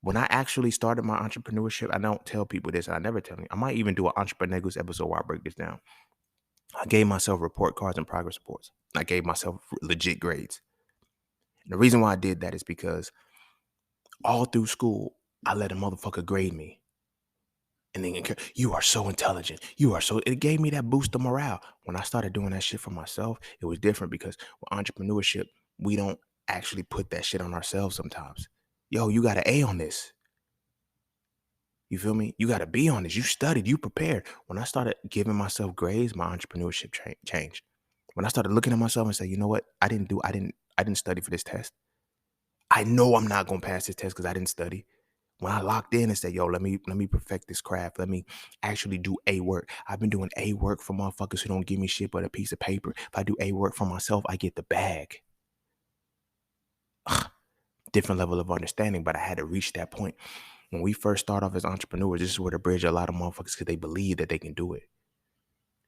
When I actually started my entrepreneurship, I don't tell people this, and I never tell them. I might even do an entrepreneurs episode where I break this down. I gave myself report cards and progress reports. I gave myself legit grades. And the reason why I did that is because all through school, I let a motherfucker grade me. And then you are so intelligent. It gave me that boost of morale. When I started doing that shit for myself, it was different because with entrepreneurship, we don't actually put that shit on ourselves sometimes. Yo, you got an A on this. You feel me? You got to be on this. You studied, you prepared. When I started giving myself grades, my entrepreneurship changed. When I started looking at myself and say, you know what? I didn't study for this test. I know I'm not going to pass this test because I didn't study. When I locked in and said, yo, let me perfect this craft. Let me actually do A work. I've been doing A work for motherfuckers who don't give me shit but a piece of paper. If I do A work for myself, I get the bag. Different level of understanding, but I had to reach that point. When we first start off as entrepreneurs, this is where to bridge a lot of motherfuckers because they believe that they can do it.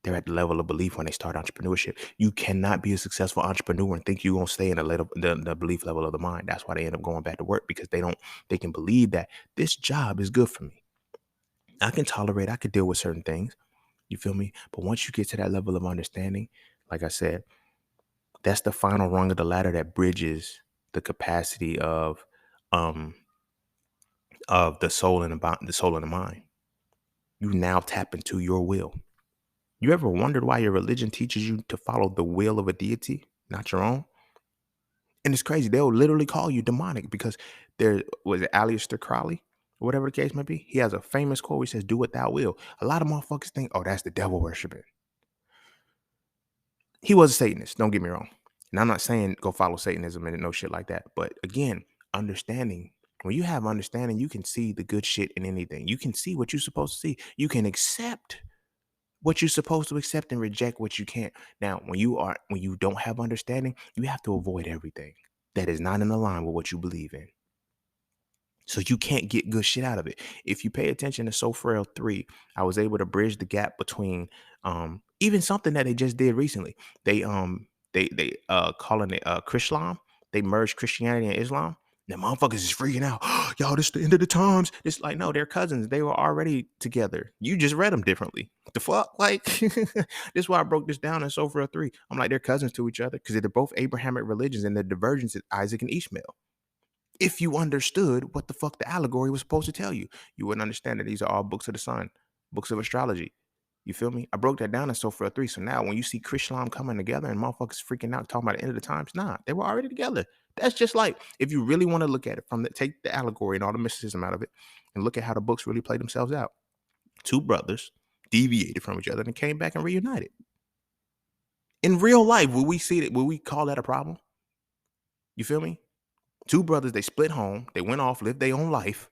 They're at the level of belief when they start entrepreneurship. You cannot be a successful entrepreneur and think you're going to stay in the belief level of the mind. That's why they end up going back to work because they can believe that this job is good for me. I could deal with certain things. You feel me? But once you get to that level of understanding, like I said, that's the final rung of the ladder that bridges the capacity of the soul and the mind. You now tap into your will. You ever wondered why your religion teaches you to follow the will of a deity, not your own? And it's crazy. They'll literally call you demonic because there was it Aleister Crowley, or whatever the case might be. He has a famous quote. He says, "Do what thou will." A lot of motherfuckers think, "Oh, that's the devil worshiping." He was a Satanist. Don't get me wrong. And I'm not saying go follow Satanism and no shit like that. But again, understanding. When you have understanding, you can see the good shit in anything. You can see what you're supposed to see. You can accept what you're supposed to accept and reject what you can't. Now, when you don't have understanding, you have to avoid everything that is not in line with what you believe in. So you can't get good shit out of it. If you pay attention to So Frail 3, I was able to bridge the gap between even something that they just did recently. They calling it Chrislam. They merged Christianity and Islam. Now motherfuckers is freaking out. Y'all, this the end of the times. It's like, no, they're cousins. They were already together. You just read them differently. The fuck? Like, this is why I broke this down in So Frail 3. I'm like, they're cousins to each other because they're both Abrahamic religions and the divergence is Isaac and Ishmael. If you understood what the fuck the allegory was supposed to tell you, you wouldn't understand that these are all books of the sun, books of astrology. You feel me? I broke that down in So Frail 3. So now when you see Chrislam coming together and motherfuckers freaking out talking about the end of the times, nah, they were already together. That's just like, if you really want to look at it take the allegory and all the mysticism out of it and look at how the books really play themselves out. Two brothers deviated from each other and came back and reunited. In real life, will we see that? Will we call that a problem? You feel me? Two brothers, they split home. They went off, lived their own life,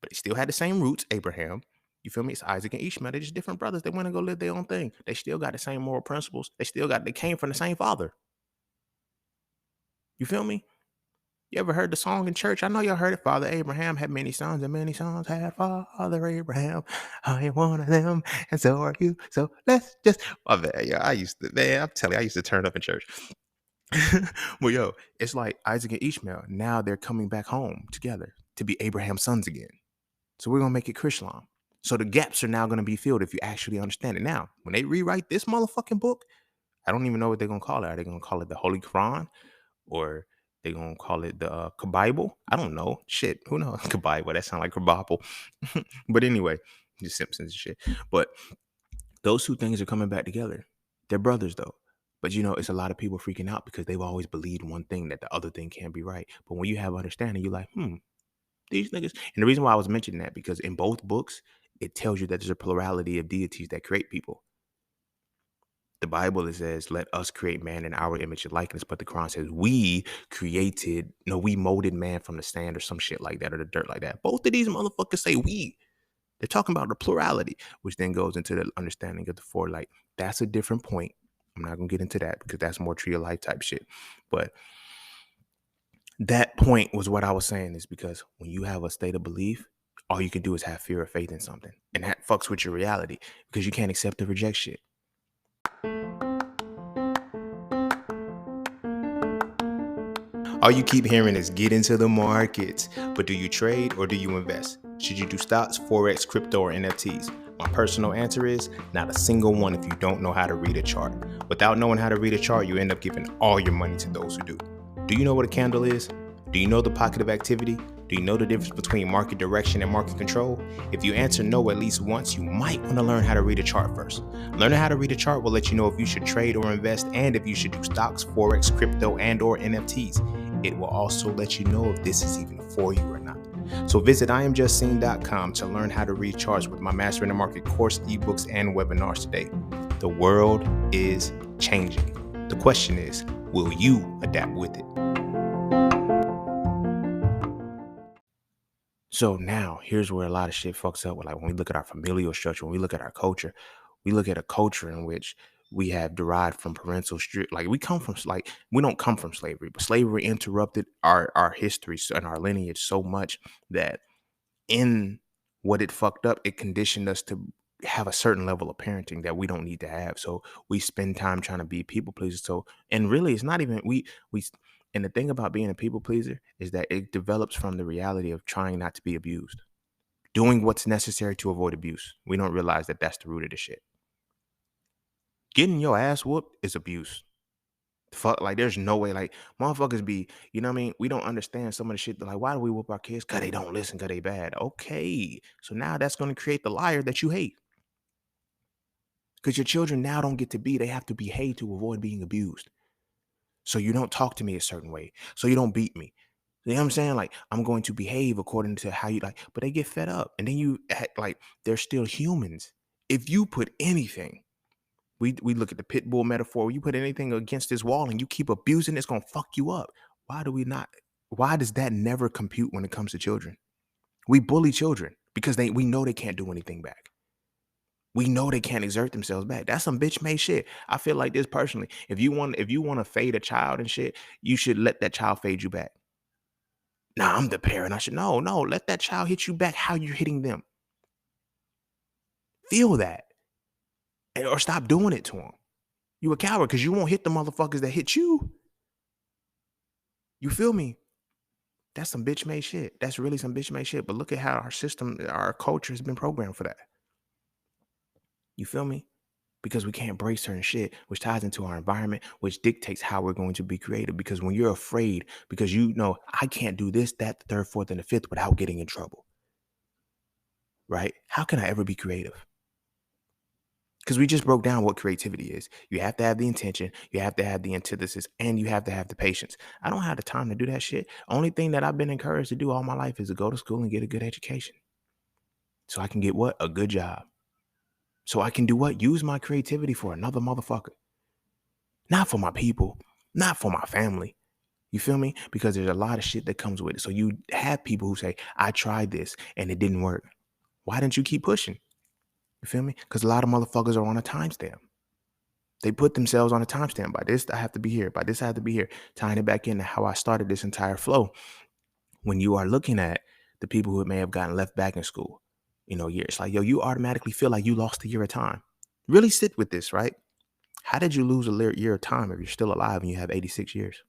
but they still had the same roots, Abraham. You feel me? It's Isaac and Ishmael. They're just different brothers. They went and go live their own thing. They still got the same moral principles. They came from the same father. You feel me? You ever heard the song in church? I know y'all heard it. Father Abraham had many sons, and many sons had Father Abraham. I am one of them, and so are you. So let's just. Oh, man, yeah, I'm telling you, I used to turn up in church. Well, yo, it's like Isaac and Ishmael. Now they're coming back home together to be Abraham's sons again. So we're gonna make it Chrislam. So the gaps are now gonna be filled if you actually understand it. Now, when they rewrite this motherfucking book, I don't even know what they're gonna call it. Are they gonna call it the Holy Quran, or they gonna call it the Bible? I don't know. Shit, who knows? Bible. That sound like Bible. But anyway, the Simpsons and shit. But those two things are coming back together. They're brothers though. But it's a lot of people freaking out because they've always believed one thing, that the other thing can't be right. But when you have understanding, you're like, these niggas. And the reason why I was mentioning that, because in both books, it tells you that there's a plurality of deities that create people. The Bible, it says, let us create man in our image and likeness. But the Quran says we molded man from the sand or some shit like that, or the dirt like that. Both of these motherfuckers say we. They're talking about the plurality, which then goes into the understanding of the four. Like, that's a different point. I'm not going to get into that because that's more tree of life type shit. But that point was what I was saying, is because when you have a state of belief, all you can do is have fear or faith in something. And that fucks with your reality because you can't accept or reject shit. All you keep hearing is get into the markets. But do you trade or do you invest? Should you do stocks, Forex, crypto, or NFTs? My personal answer is not a single one if you don't know how to read a chart. Without knowing how to read a chart, you end up giving all your money to those who do. Do you know what a candle is? Do you know the pocket of activity? Do you know the difference between market direction and market control? If you answer no at least once, you might want to learn how to read a chart first. Learning how to read a chart will let you know if you should trade or invest, and if you should do stocks, Forex, crypto, and or NFTs. It will also let you know if this is even for you or not. So visit IamJustSeen.com to learn how to read charts with my Mastering the Market course, ebooks, and webinars today. The world is changing. The question is, will you adapt with it? So now here's where a lot of shit fucks up with, like, when we look at our familial structure, when we look at our culture, we look at a culture in which we have derived from parental strict, like, we don't come from slavery, but slavery interrupted our history and our lineage so much that in what it fucked up, it conditioned us to have a certain level of parenting that we don't need to have. So we spend time trying to be people pleasers. So, and really it's not even we and the thing about being a people pleaser is that it develops from the reality of trying not to be abused, doing what's necessary to avoid abuse. We don't realize that that's the root of the shit. Getting your ass whooped is abuse. Fuck, like, there's no way, like, motherfuckers be, you know what I mean? We don't understand some of the shit. Like, why do we whoop our kids? Because they don't listen, because they bad. Okay. So now that's going to create the liar that you hate. Because your children now don't get to be, they have to behave to avoid being abused. So you don't talk to me a certain way. So you don't beat me. You know what I'm saying? Like, I'm going to behave according to how you like, but they get fed up. And then you act like they're still humans. If you put anything, we look at the pit bull metaphor, you put anything against this wall and you keep abusing, it's going to fuck you up. Why does that never compute when it comes to children? We bully children because we know they can't do anything back. We know they can't exert themselves back. That's some bitch made shit. I feel like this personally. If you want to fade a child and shit, you should let that child fade you back. Nah, I'm the parent. No, let that child hit you back how you're hitting them. Feel that. Or stop doing it to them. You a coward because you won't hit the motherfuckers that hit you. You feel me? That's some bitch made shit. That's really some bitch made shit. But look at how our system, our culture has been programmed for that. You feel me? Because we can't break certain shit, which ties into our environment, which dictates how we're going to be creative. Because when you're afraid, because you know, I can't do this, that, the third, fourth, and the fifth without getting in trouble. Right? How can I ever be creative? Because we just broke down what creativity is. You have to have the intention, you have to have the antithesis, and you have to have the patience. I don't have the time to do that shit. Only thing that I've been encouraged to do all my life is to go to school and get a good education. So I can get what? A good job. So I can do what? Use my creativity for another motherfucker. Not for my people, not for my family, You feel me? Because there's a lot of shit that comes with it. So you have people who say, I tried this and it didn't work. Why didn't you keep pushing? You feel me? Because a lot of motherfuckers are on a timestamp. They put themselves on a timestamp. By this, I have to be here. By this, I have to be here. Tying it back into how I started this entire flow. When you are looking at the people who may have gotten left back in school, years, like, yo, you automatically feel like you lost a year of time. Really sit with this, right? How did you lose a year of time if you're still alive and you have 86 years?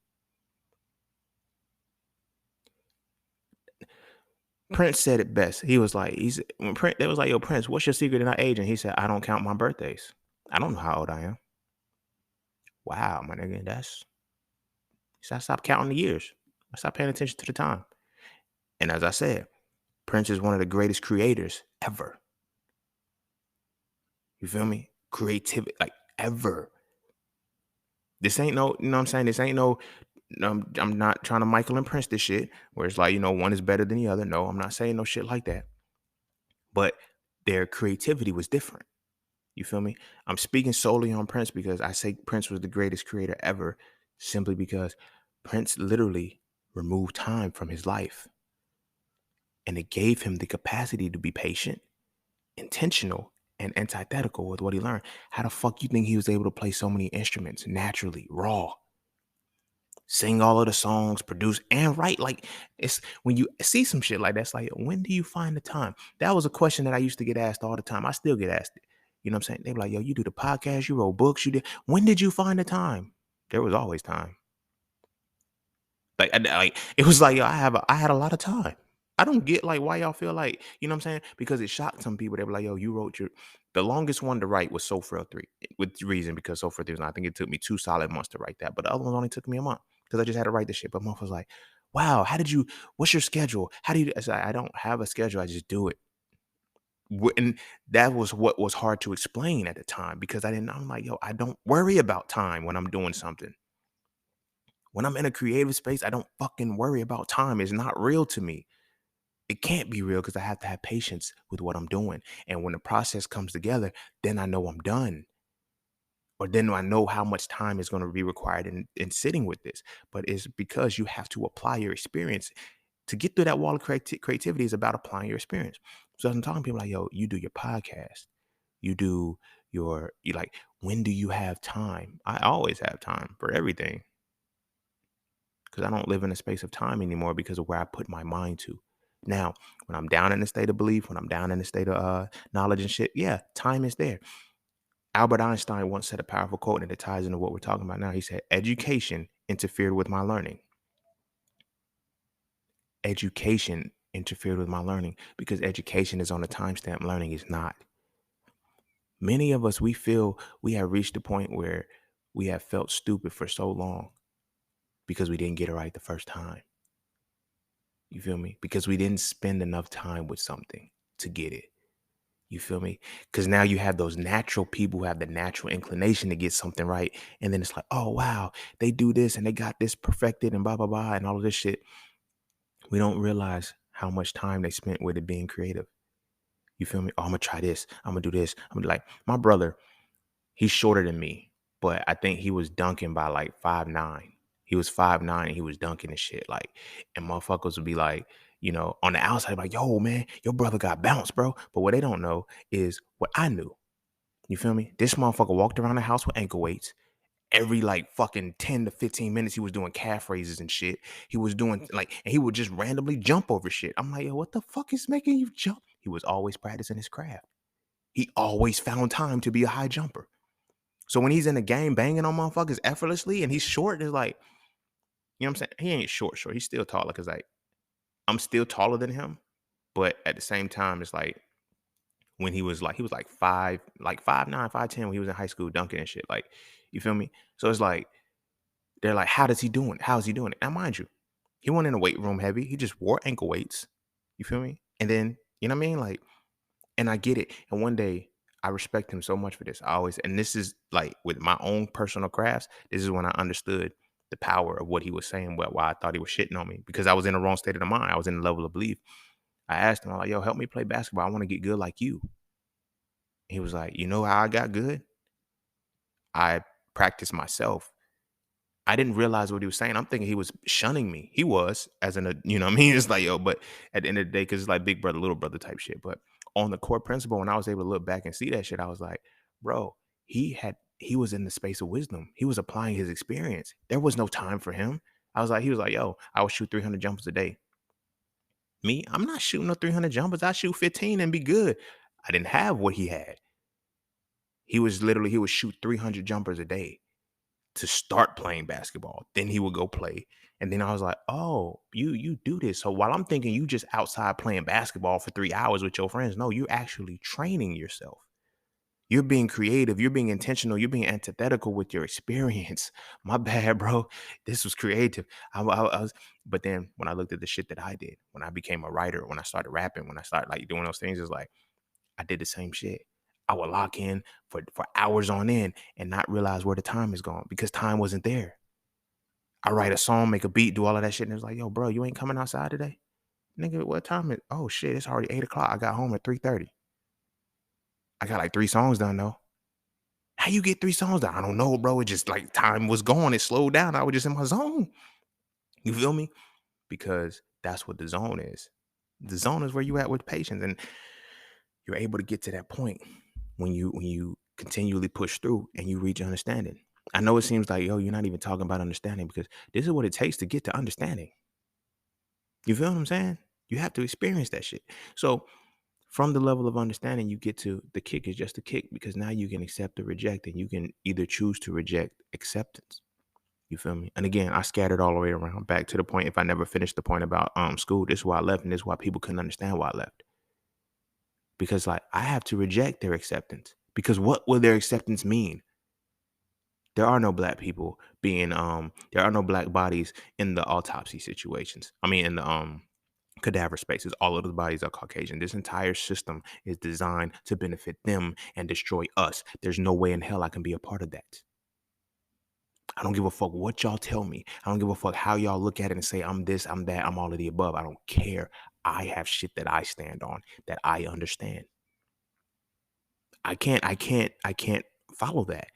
Prince said it best. He was like, when Prince, they was like, yo, Prince, what's your secret in our age? And he said, I don't count my birthdays. I don't know how old I am. Wow, my nigga, I stopped counting the years. I stopped paying attention to the time. And as I said, Prince is one of the greatest creators ever. You feel me? Creativity, like ever. This ain't no, you know what I'm saying? This ain't no, I'm not trying to Michael and Prince this shit where it's like, one is better than the other. No, I'm not saying no shit like that. But their creativity was different. You feel me? I'm speaking solely on Prince because I say Prince was the greatest creator ever simply because Prince literally removed time from his life. And it gave him the capacity to be patient, intentional, and antithetical with what he learned. How the fuck you think he was able to play so many instruments naturally, raw? Sing all of the songs, produce and write. Like, it's when you see some shit like that, it's like, when do you find the time? That was a question that I used to get asked all the time. I still get asked it. You know what I'm saying? They were like, yo, you do the podcast, you wrote books, you did. When did you find the time? There was always time. Like it was like, yo, I had a lot of time. I don't get like why y'all feel like, you know what I'm saying? Because it shocked some people. They were like, yo, you wrote the longest one to write was So Frail 3. With reason, because So Frail 3 was, I think it took me 2 solid months to write that. But the other one only took me a month because I just had to write the shit. But month was like, wow, what's your schedule? How do you I said, I don't have a schedule, I just do it. And that was what was hard to explain at the time because I'm like, yo, I don't worry about time when I'm doing something. When I'm in a creative space, I don't fucking worry about time. It's not real to me. It can't be real because I have to have patience with what I'm doing. And when the process comes together, then I know I'm done. Or then I know how much time is going to be required in sitting with this. But it's because you have to apply your experience. To get through that wall of creativity is about applying your experience. So as I'm talking to people like, yo, you do your podcast. You do you like, when do you have time? I always have time for everything. Because I don't live in a space of time anymore because of where I put my mind to. Now, when I'm down in the state of belief, when I'm down in the state of knowledge and shit, yeah, time is there. Albert Einstein once said a powerful quote, and it ties into what we're talking about now. He said, education interfered with my learning. Education interfered with my learning because education is on a timestamp. Learning is not. Many of us, we feel we have reached a point where we have felt stupid for so long because we didn't get it right the first time. You feel me? Because we didn't spend enough time with something to get it. You feel me? Because now you have those natural people who have the natural inclination to get something right. And then it's like, oh, wow, they do this and they got this perfected and blah, blah, blah, and all of this shit. We don't realize how much time they spent with it being creative. You feel me? Oh, I'm going to try this. I'm going to do this. I'm going to like, my brother, he's shorter than me, but I think he was dunking by like 5'9". He was 5'9" and he was dunking and shit. Like, and motherfuckers would be like, on the outside, like, yo, man, your brother got bounced, bro. But what they don't know is what I knew. You feel me? This motherfucker walked around the house with ankle weights. Every like fucking 10 to 15 minutes, he was doing calf raises and shit. He was doing like, and he would just randomly jump over shit. I'm like, yo, what the fuck is making you jump? He was always practicing his craft. He always found time to be a high jumper. So when he's in the game banging on motherfuckers effortlessly and he's short, it's like, you know what I'm saying? He ain't short. He's still taller because like I'm still taller than him. But at the same time, it's like when he was like 5'9", 5'10" when he was in high school dunking and shit. Like, you feel me? So it's like, they're like, how does he doing it? How is he doing it? Now, mind you, he went in the weight room heavy. He just wore ankle weights. You feel me? And then, you know what I mean? Like, and I get it. And one day, I respect him so much for this. And this is like with my own personal crafts, this is when I understood the power of what he was saying, but why I thought he was shitting on me because I was in the wrong state of the mind. I was in the level of belief. I asked him, I'm like, yo, help me play basketball. I want to get good like you. He was like, you know how I got good? I practiced myself I didn't realize what he was saying. I'm thinking he was shunning me. He was, as in a, you know what I mean? It's like, yo, but at the end of the day, because it's like big brother, little brother type shit. But on the core principle, when I was able to look back and see that shit, I was like, bro, he was in the space of wisdom. He was applying his experience. There was no time for him. He was like, yo, I would shoot 300 jumpers a day. Me, I'm not shooting no 300 jumpers. I shoot 15 and be good. I didn't have what he had. He would shoot 300 jumpers a day to start playing basketball. Then he would go play. And then I was like, oh, you do this. So while I'm thinking you just outside playing basketball for 3 hours with your friends, no, you're actually training yourself. You're being creative. You're being intentional. You're being antithetical with your experience. My bad, bro. This was creative. I was, but then when I looked at the shit that I did, when I became a writer, when I started rapping, when I started like doing those things, it's like I did the same shit. I would lock in for hours on end and not realize where the time is gone because time wasn't there. I write a song, make a beat, do all of that shit, and it's like, yo, bro, you ain't coming outside today? Nigga, what time is oh shit, it's already 8 o'clock. I got home at 3:30. I got like 3 songs done though. How you get 3 songs done? I don't know, bro. It just like time was gone. It slowed down. I was just in my zone. You feel me? Because that's what the zone is. The zone is where you at with patience. And you're able to get to that point when you continually push through and you reach understanding. I know it seems like, yo, you're not even talking about understanding because this is what it takes to get to understanding. You feel what I'm saying? You have to experience that shit. So from the level of understanding, you get to the kick is just a kick because now you can accept or reject, and you can either choose to reject acceptance. You feel me? And again, I scattered all the way around back to the point. If I never finished the point about school, this is why I left, and this is why people couldn't understand why I left. Because like I have to reject their acceptance. Because what will their acceptance mean? There are no black people being there are no black bodies in the autopsy situations. I mean in the cadaver spaces. All of the bodies are Caucasian. This entire system is designed to benefit them and destroy us. There's no way in hell I can be a part of that. I don't give a fuck what y'all tell me. I don't give a fuck how y'all look at it and say I'm this, I'm that, I'm all of the above. I don't care. I have shit that I stand on that I understand. I can't follow that.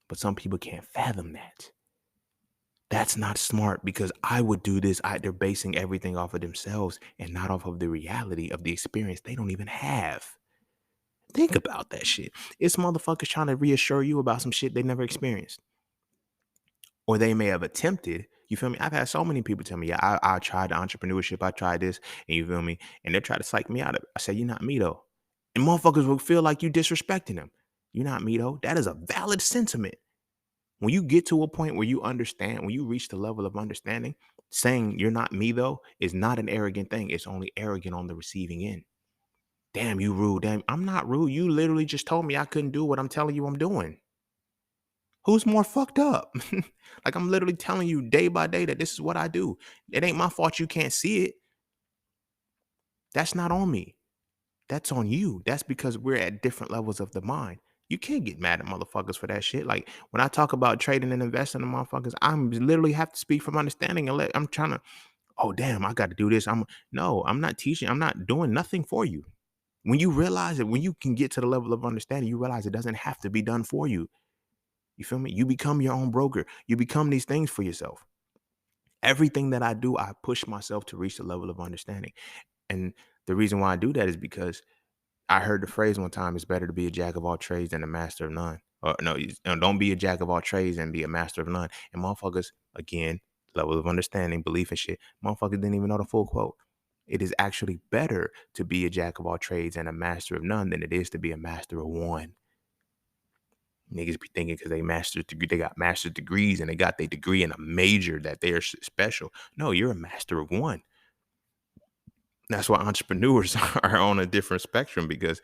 But some people can't fathom that. That's not smart because I would do this. They're basing everything off of themselves and not off of the reality of the experience they don't even have. Think about that shit. It's motherfuckers trying to reassure you about some shit they never experienced. Or they may have attempted. You feel me? I've had so many people tell me, yeah, I tried the entrepreneurship, I tried this, and you feel me? And they try to psych me out of it. I say, you're not me though. And motherfuckers will feel like you disrespecting them. You're not me though. That is a valid sentiment. When you get to a point where you understand, when you reach the level of understanding, saying you're not me though is not an arrogant thing. It's only arrogant on the receiving end. Damn, you rude. Damn, I'm not rude. You literally just told me I couldn't do what I'm telling you I'm doing. Who's more fucked up? Like I'm literally telling you day by day that this is what I do. It ain't my fault you can't see it. That's not on me. That's on you. That's because we're at different levels of the mind. You can't get mad at motherfuckers for that shit. Like when I talk about trading and investing in motherfuckers, I'm literally have to speak from understanding and I'm trying to, oh damn, I got to do this. I'm not teaching, I'm not doing nothing for you. When you realize it, when you can get to the level of understanding, you realize it doesn't have to be done for you. You feel me? You become your own broker. You become these things for yourself. Everything that I do, I push myself to reach the level of understanding. And the reason why I do that is because I heard the phrase one time, it's better to be a jack of all trades than a master of none. Or no, don't be a jack of all trades and be a master of none. And motherfuckers, again, level of understanding, belief and shit, motherfuckers didn't even know the full quote. It is actually better to be a jack of all trades and a master of none than it is to be a master of one. Niggas be thinking because they got master's degrees and they got their degree in a major that they're special. No, you're a master of one. That's why entrepreneurs are on a different spectrum because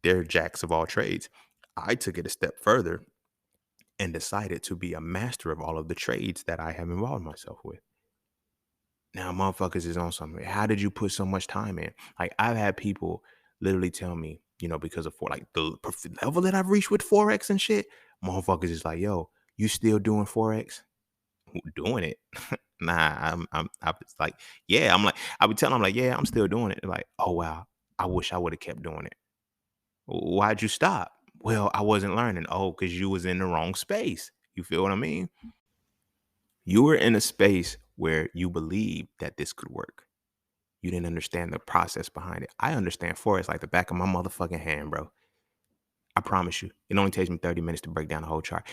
they're jacks of all trades. I took it a step further and decided to be a master of all of the trades that I have involved myself with. Now, motherfuckers is on something. How did you put so much time in? Like, I've had people literally tell me, because of like the level that I've reached with Forex and shit, motherfuckers is like, yo, you still doing Forex? Doing it? Nah, I was like, yeah, I'm like, I would tell them like, yeah, I'm still doing it. They're like, oh wow, I wish I would have kept doing it. Why'd you stop? Well, I wasn't learning. Oh, because you was in the wrong space. You feel what I mean? You were in a space where you believed that this could work. You didn't understand the process behind it. I understand Forex like the back of my motherfucking hand, bro. I promise you. It only takes me 30 minutes to break down the whole chart.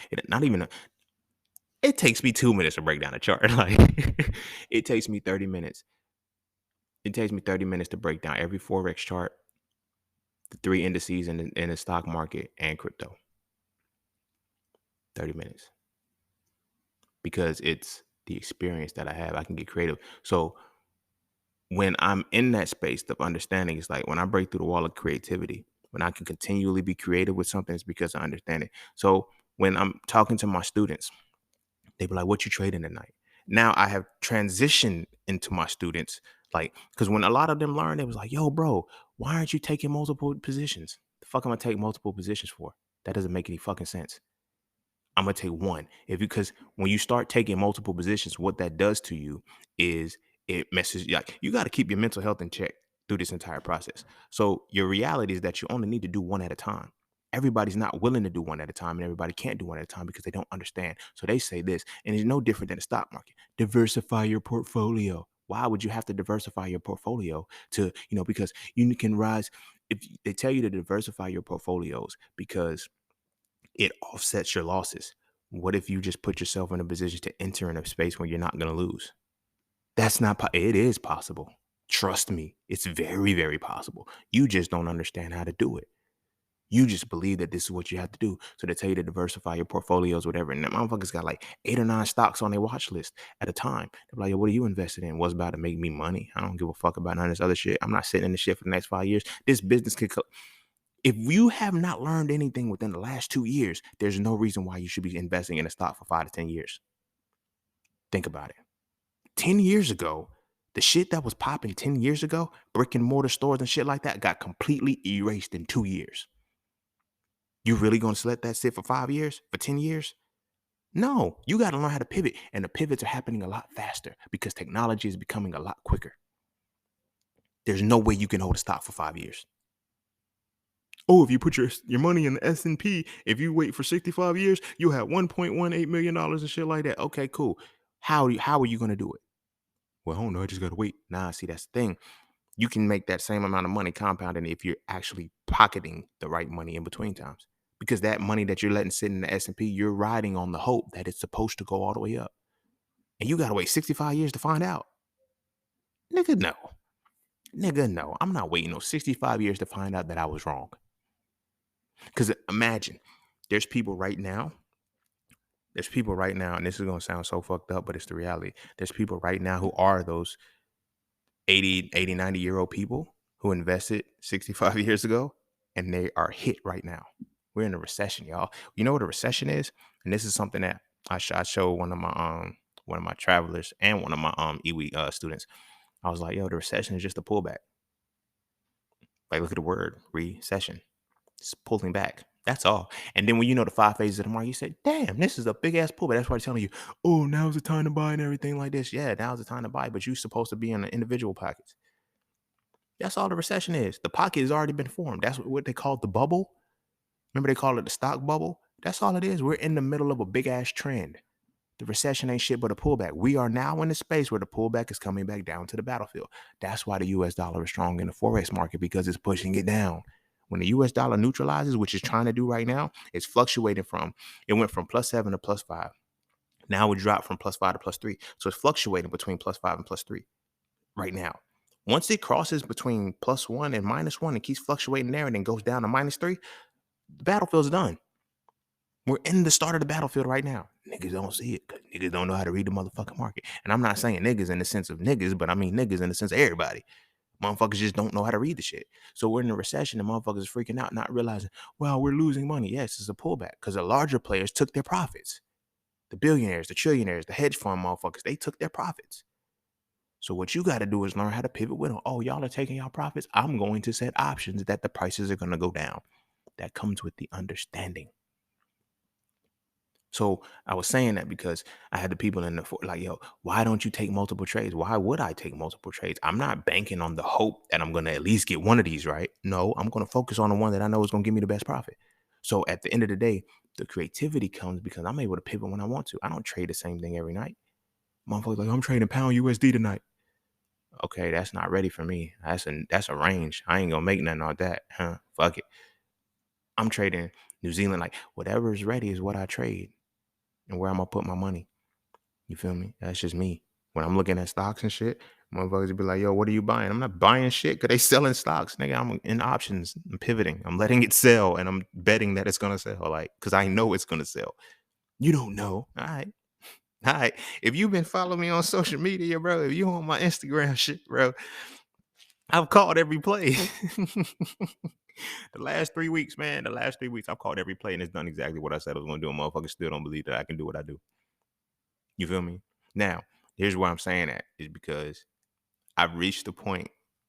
It takes me 2 minutes to break down a chart. Like it takes me 30 minutes. It takes me 30 minutes to break down every Forex chart, the 3 indices in the stock market and crypto. 30 minutes. Because it's the experience that I have. I can get creative. So when I'm in that space of understanding, it's like when I break through the wall of creativity, when I can continually be creative with something, it's because I understand it. So when I'm talking to my students, they be like, "What you trading tonight?" Now I have transitioned into my students, like, because when a lot of them learned, it was like, "Yo, bro, why aren't you taking multiple positions? The fuck am I take multiple positions for? That doesn't make any fucking sense. I'm gonna take one. Because when you start taking multiple positions, what that does to you is it messes like you got to keep your mental health in check through this entire process. So your reality is that you only need to do one at a time. Everybody's not willing to do one at a time, and everybody can't do one at a time because they don't understand. So they say this, and it's no different than the stock market. Diversify your portfolio. Why would you have to diversify your portfolio to, because you can rise if they tell you to diversify your portfolios because it offsets your losses. What if you just put yourself in a position to enter in a space where you're not going to lose? That's not, it is possible. Trust me, it's very, very possible. You just don't understand how to do it. You just believe that this is what you have to do. So they tell you to diversify your portfolios, whatever. And the motherfuckers got like 8 or 9 stocks on their watch list at a time. They're like, "Yo, what are you invested in? What's about to make me money? I don't give a fuck about none of this other shit. I'm not sitting in this shit for the next 5 years. This business could if you have not learned anything within the last 2 years, there's no reason why you should be investing in a stock for 5 to 10 years. Think about it. 10 years ago, the shit that was popping 10 years ago, brick and mortar stores and shit like that, got completely erased in 2 years. You really gonna let that sit for 5 years, for 10 years? No, you got to learn how to pivot. And the pivots are happening a lot faster because technology is becoming a lot quicker. There's no way you can hold a stock for 5 years. Oh, if you put your money in the S&P, if you wait for 65 years, you'll have $1.18 million and shit like that. Okay, cool. How are you going to do it? Well, I don't know. I just got to wait. Nah, see, that's the thing. You can make that same amount of money compounding if you're actually pocketing the right money in between times. Because that money that you're letting sit in the S&P, you're riding on the hope that it's supposed to go all the way up. And you got to wait 65 years to find out. Nigga, no. Nigga, no. I'm not waiting no 65 years to find out that I was wrong. Because imagine, there's people right now, and this is going to sound so fucked up, but it's the reality. There's people right now who are those 80, 90-year-old people who invested 65 years ago, and they are hit right now. We're in a recession, y'all. You know what a recession is? And this is something that I showed one of my travelers and one of my EWE students. I was like, yo, the recession is just a pullback. Like, look at the word recession. It's pulling back. That's all. And then when you know the 5 phases of the market, you say, damn, this is a big ass pullback. That's why they're telling you, oh, now's the time to buy and everything like this. Yeah, now's the time to buy, but you're supposed to be in the individual pockets. That's all the recession is. The pocket has already been formed. That's what they call the bubble. Remember they call it the stock bubble? That's all it is. We're in the middle of a big ass trend. The recession ain't shit but a pullback. We are now in a space where the pullback is coming back down to the battlefield. That's why the US dollar is strong in the Forex market because it's pushing it down. When the US dollar neutralizes, which it's trying to do right now, it's fluctuating it went from +7 to +5. Now it dropped from +5 to +3. So it's fluctuating between +5 and +3 right now. Once it crosses between +1 and -1 and keeps fluctuating there and then goes down to -3, the battlefield's done. We're in the start of the battlefield right now. Niggas don't see it because niggas don't know how to read the motherfucking market. And I'm not saying niggas in the sense of niggas, but I mean niggas in the sense of everybody. Motherfuckers just don't know how to read the shit. So we're in a recession and motherfuckers are freaking out, not realizing, well, we're losing money. Yes, it's a pullback because the larger players took their profits. The billionaires, the trillionaires, the hedge fund motherfuckers, they took their profits. So what you got to do is learn how to pivot with them. Oh, y'all are taking y'all profits. I'm going to set options that the prices are going to go down. That comes with the understanding. So I was saying that because I had the people in the like, yo, why don't you take multiple trades? Why would I take multiple trades? I'm not banking on the hope that I'm going to at least get one of these right. No, I'm going to focus on the one that I know is going to give me the best profit. So at the end of the day, the creativity comes because I'm able to pivot when I want to. I don't trade the same thing every night. Motherfuckers like, I'm trading pound USD tonight. Okay, that's not ready for me. That's a range. I ain't gonna make nothing on that. Huh? Fuck it. I'm trading New Zealand. Like whatever is ready is what I trade and where I'm gonna put my money. You feel me? That's just me. When I'm looking at stocks and shit, motherfuckers be like, yo, what are you buying? I'm not buying shit because they selling stocks. Nigga, I'm in options. I'm pivoting. I'm letting it sell and I'm betting that it's gonna sell. Like, cause I know it's gonna sell. You don't know. All right. All right. If you've been following me on social media, bro, if you on my Instagram shit, bro, I've called every play. The last 3 weeks, man. The last 3 weeks, I've called every play and it's done exactly what I said I was gonna do. And motherfuckers still don't believe that I can do what I do. You feel me? Now, here's why I'm saying that is because I've reached the point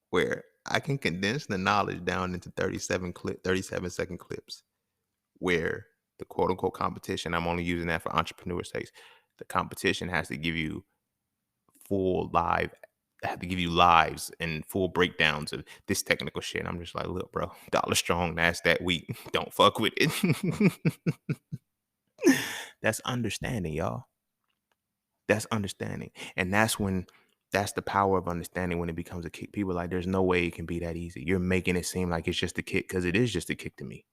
where I can condense the knowledge down into 37-second clips where the quote unquote competition, I'm only using that for entrepreneur sakes. The competition has to give you have to give you lives and full breakdowns of this technical shit. I'm just like, look, bro, dollar strong, NASDAQ weak. Don't fuck with it. That's understanding, y'all. That's understanding. And that's the power of understanding when it becomes a kick. People are like, there's no way it can be that easy. You're making it seem like it's just a kick because it is just a kick to me.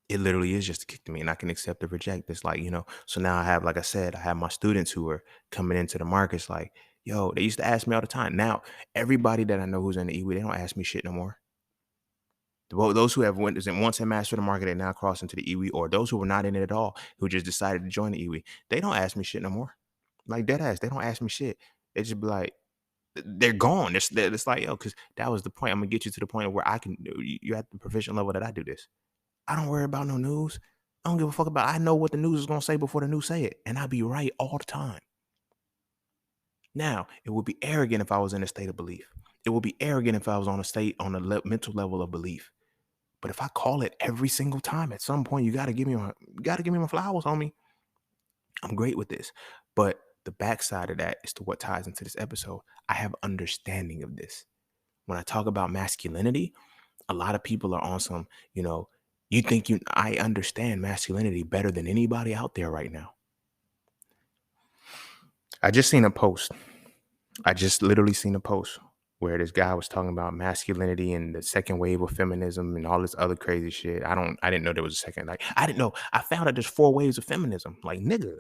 It literally is just a kick to me and I can accept or reject. It's like, so now I have, like I said, I have my students who are coming into the markets like, yo, they used to ask me all the time. Now, everybody that I know who's in the EWE, they don't ask me shit no more. Those who have once and mastered the market and now cross into the EWE, or those who were not in it at all, who just decided to join the EWE, they don't ask me shit no more. Like dead ass, they don't ask me shit. They just be like, they're gone. It's like, yo, because that was the point. I'm gonna get you to the point where I can. You're at the proficient level that I do this. I don't worry about no news. I don't give a fuck about. I know what the news is gonna say before the news say it, and I be right all the time. Now, it would be arrogant if I was in a state of belief. It would be arrogant if I was on a mental level of belief. But if I call it every single time, at some point, you gotta give me my flowers, homie. I'm great with this. But the backside of that is to what ties into this episode. I have understanding of this. When I talk about masculinity, a lot of people are on some, I understand masculinity better than anybody out there right now. I just seen a post. I just literally seen a post where this guy was talking about masculinity and the second wave of feminism and all this other crazy shit. I didn't know there was a second. Like, I didn't know. I found out there's 4 waves of feminism. Like, nigga,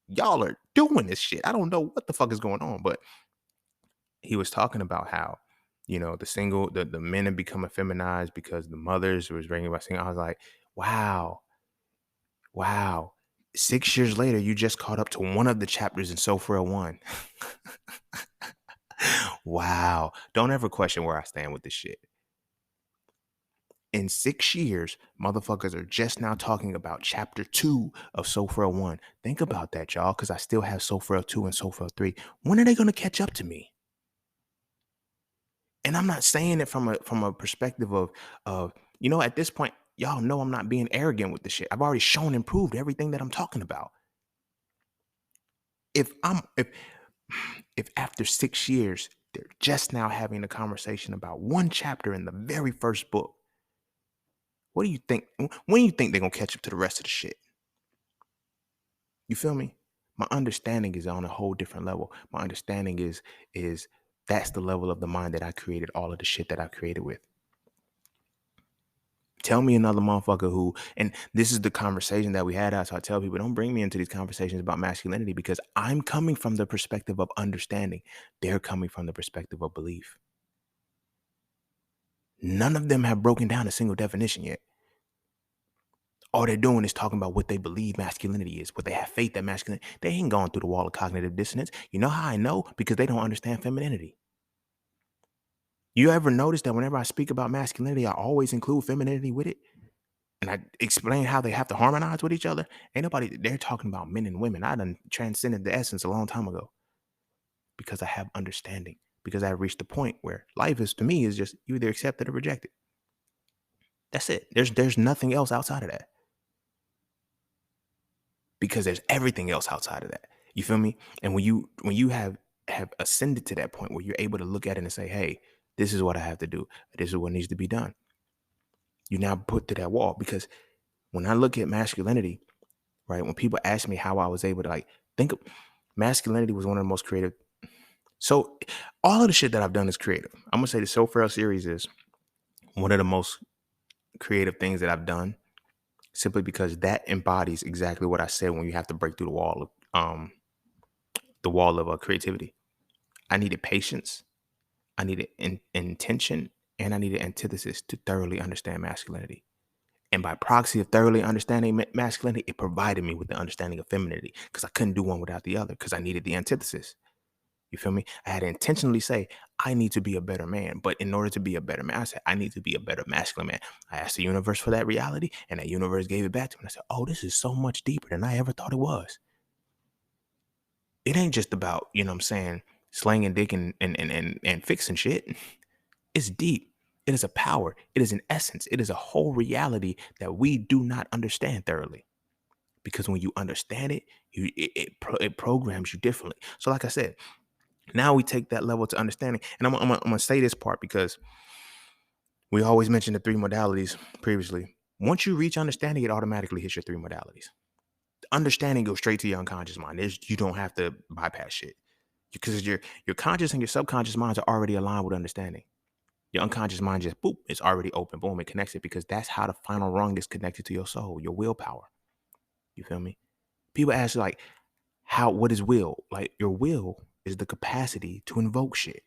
y'all are doing this shit. I don't know what the fuck is going on, but he was talking about how, the men have become effeminized because the mothers was bringing about singing. I was like, wow. 6 years later, you just caught up to one of the chapters in Sophia 1. Wow. Don't ever question where I stand with this shit. In 6 years, motherfuckers are just now talking about chapter 2 of Sophia 1. Think about that, y'all, because I still have Sophia 2 and Sophia 3. When are they going to catch up to me? And I'm not saying it from a perspective of at this point, y'all know I'm not being arrogant with the shit. I've already shown and proved everything that I'm talking about. If after 6 years, they're just now having a conversation about one chapter in the very first book, what do you think? When do you think they're gonna catch up to the rest of the shit? You feel me? My understanding is on a whole different level. My understanding is that's the level of the mind that I created all of the shit that I created with. Tell me another motherfucker who, and this is the conversation that we had. So I tell people, don't bring me into these conversations about masculinity because I'm coming from the perspective of understanding. They're coming from the perspective of belief. None of them have broken down a single definition yet. All they're doing is talking about what they believe masculinity is, what they have faith that masculinity. They ain't gone through the wall of cognitive dissonance. You know how I know? Because they don't understand femininity. You ever notice that whenever I speak about masculinity, I always include femininity with it? And I explain how they have to harmonize with each other. Ain't nobody, they're talking about men and women. I done transcended the essence a long time ago because I have understanding, because I reached the point where life is, to me, is just you either accept it or reject it. That's it. There's nothing else outside of that because there's everything else outside of that. You feel me? And when you have ascended to that point where you're able to look at it and say, hey, this is what I have to do. This is what needs to be done. You now put to that wall because when I look at masculinity, right? When people ask me how I was able to think of Masculinity was one of the most creative. So all of the shit that I've done is creative. I'm gonna say the So Frail series is one of the most creative things that I've done, simply because that embodies exactly what I said when you have to break through the wall of creativity. I needed patience, I needed intention, and I needed antithesis to thoroughly understand masculinity. And by proxy of thoroughly understanding masculinity, it provided me with the understanding of femininity, because I couldn't do one without the other, because I needed the antithesis. You feel me? I had to intentionally say, I need to be a better man. But in order to be a better man, I said, I need to be a better masculine man. I asked the universe for that reality, and that universe gave it back to me. And I said, oh, this is so much deeper than I ever thought it was. It ain't just about, you know what I'm saying, slanging dick and fixing shit. It's deep. It is a power. It is an essence. It is a whole reality that we do not understand thoroughly. Because when you understand it, it programs you differently. So like I said, now we take that level to understanding. And I'm going to say this part because we always mention the three modalities previously. Once you reach understanding, it automatically hits your three modalities. Understanding goes straight to your unconscious mind. You don't have to bypass shit, because your conscious and your subconscious minds are already aligned with understanding. Your unconscious mind just boop, it's already open, boom, it connects it, because that's how the final rung is connected to your soul, your willpower. You feel me? People ask like, what is will? Like, your will is the capacity to invoke shit.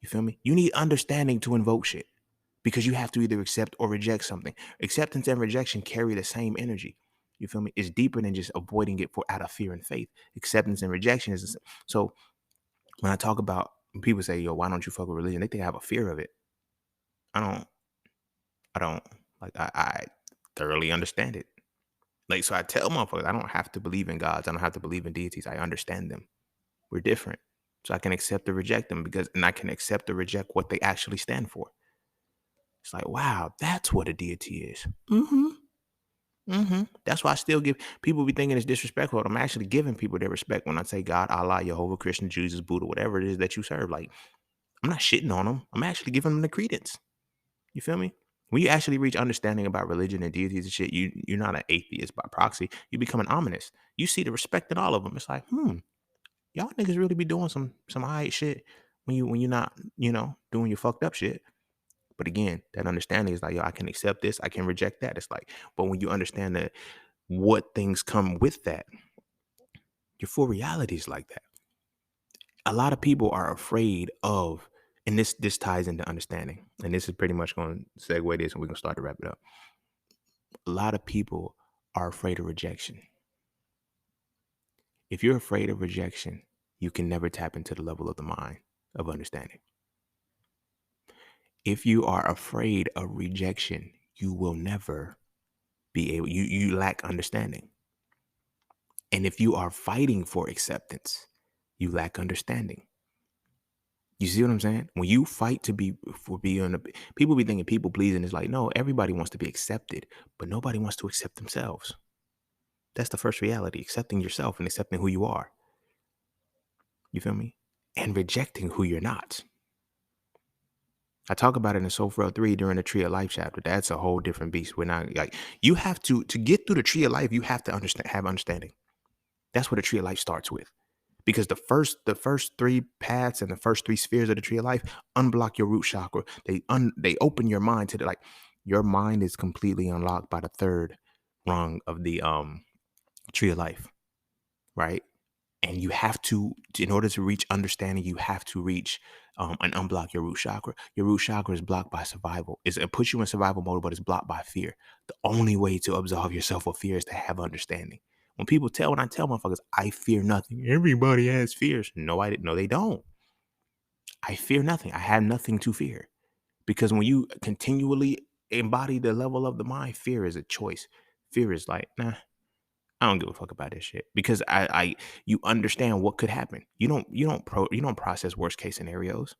You feel me? You need understanding to invoke shit, because you have to either accept or reject something. Acceptance and rejection carry the same energy. You feel me? It's deeper than just avoiding it out of fear and faith. Acceptance and rejection is so. When I talk about, when people say, "Yo, why don't you fuck with religion?" They think I have a fear of it. I don't. I don't. Like, I thoroughly understand it. Like, so I tell motherfuckers, I don't have to believe in gods. I don't have to believe in deities. I understand them. We're different. So I can accept or reject them, and I can accept or reject what they actually stand for. It's like, wow, that's what a deity is. Mm-hmm. Mm-hmm. That's why I still give people be thinking it's disrespectful. I'm actually giving people their respect when I say God, Allah, Jehovah, Christian, Jesus, Buddha, whatever it is that you serve. Like, I'm not shitting on them. I'm actually giving them the credence. You feel me? When you actually reach understanding about religion and deities and shit, you're not an atheist by proxy. You become an ominous. You see the respect in all of them. It's like, y'all niggas really be doing some alright shit when you're not, doing your fucked up shit. But again, that understanding is like, yo, I can accept this, I can reject that. It's like, but when you understand that what things come with that, your full reality is like that. A lot of people are afraid of, and this ties into understanding, and this is pretty much going to segue this, and we're going to start to wrap it up. A lot of people are afraid of rejection. If you're afraid of rejection, you can never tap into the level of the mind of understanding. If you are afraid of rejection, you will never be able, you lack understanding. And if you are fighting for acceptance, you lack understanding. You see what I'm saying? When you fight to be for being, people be thinking people pleasing is like, no, everybody wants to be accepted, but nobody wants to accept themselves. That's the first reality, accepting yourself and accepting who you are. You feel me? And rejecting who you're not. I talk about it in So Frail 3 during the Tree of Life chapter. That's a whole different beast. We're not like, you have to get through the Tree of Life, you have to have understanding. That's what the Tree of Life starts with. Because the first three paths and the first three spheres of the Tree of Life unblock your root chakra. They open your mind to your mind is completely unlocked by the third rung of the Tree of Life, right? And you have to, in order to reach understanding, you have to reach and unblock your root chakra. Your root chakra is blocked by survival. It puts you in survival mode, but it's blocked by fear. The only way to absolve yourself of fear is to have understanding. When I tell motherfuckers, I fear nothing. Everybody has fears. No, they don't. I fear nothing. I have nothing to fear. Because when you continually embody the level of the mind, fear is a choice. Fear is like, nah, I don't give a fuck about this shit, because you understand what could happen. You don't process worst case scenarios.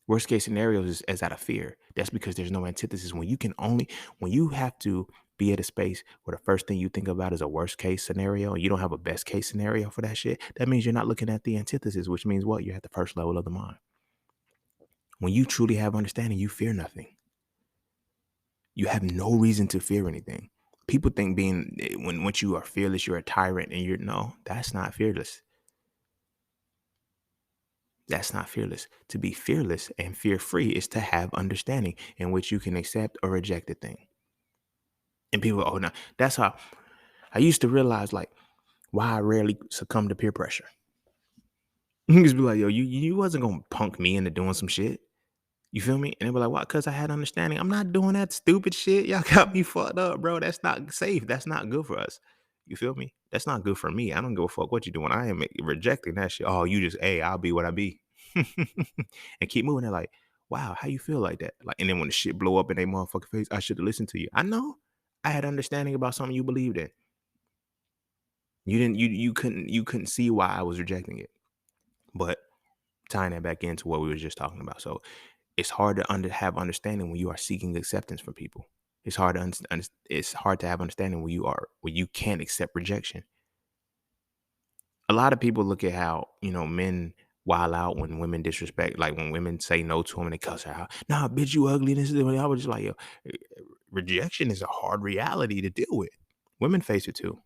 Worst case scenarios is out of fear. That's because there's no antithesis. When you have to be at a space where the first thing you think about is a worst case scenario, and you don't have a best case scenario for that shit, that means you're not looking at the antithesis, which means what? You're at the first level of the mind. When you truly have understanding, you fear nothing. You have no reason to fear anything. People think when once you are fearless, you're a tyrant, and no, that's not fearless. That's not fearless. To be fearless and fear free is to have understanding in which you can accept or reject a thing. And people, oh no, that's how I used to realize like why I rarely succumb to peer pressure. You just be like, yo, you wasn't gonna punk me into doing some shit. You feel me? And they were like, why? Because I had understanding. I'm not doing that stupid shit. Y'all got me fucked up, bro. That's not safe. That's not good for us. You feel me? That's not good for me. I don't give a fuck what you doing. I am rejecting that shit. Oh, you just, hey, I'll be what I be. And keep moving. They're like, wow, how you feel like that? Like, and then when the shit blow up in their motherfucking face, I should have listened to you. I know. I had understanding about something you believed in. You didn't, you couldn't see why I was rejecting it. But tying that back into what we were just talking about. So it's hard to have understanding when you are seeking acceptance from people. It's hard to it's hard to have understanding when you can't accept rejection. A lot of people look at how men wild out when women disrespect, like when women say no to them and they cuss her out. Nah, bitch, you ugly. This is I was just like, yo, rejection is a hard reality to deal with. Women face it too.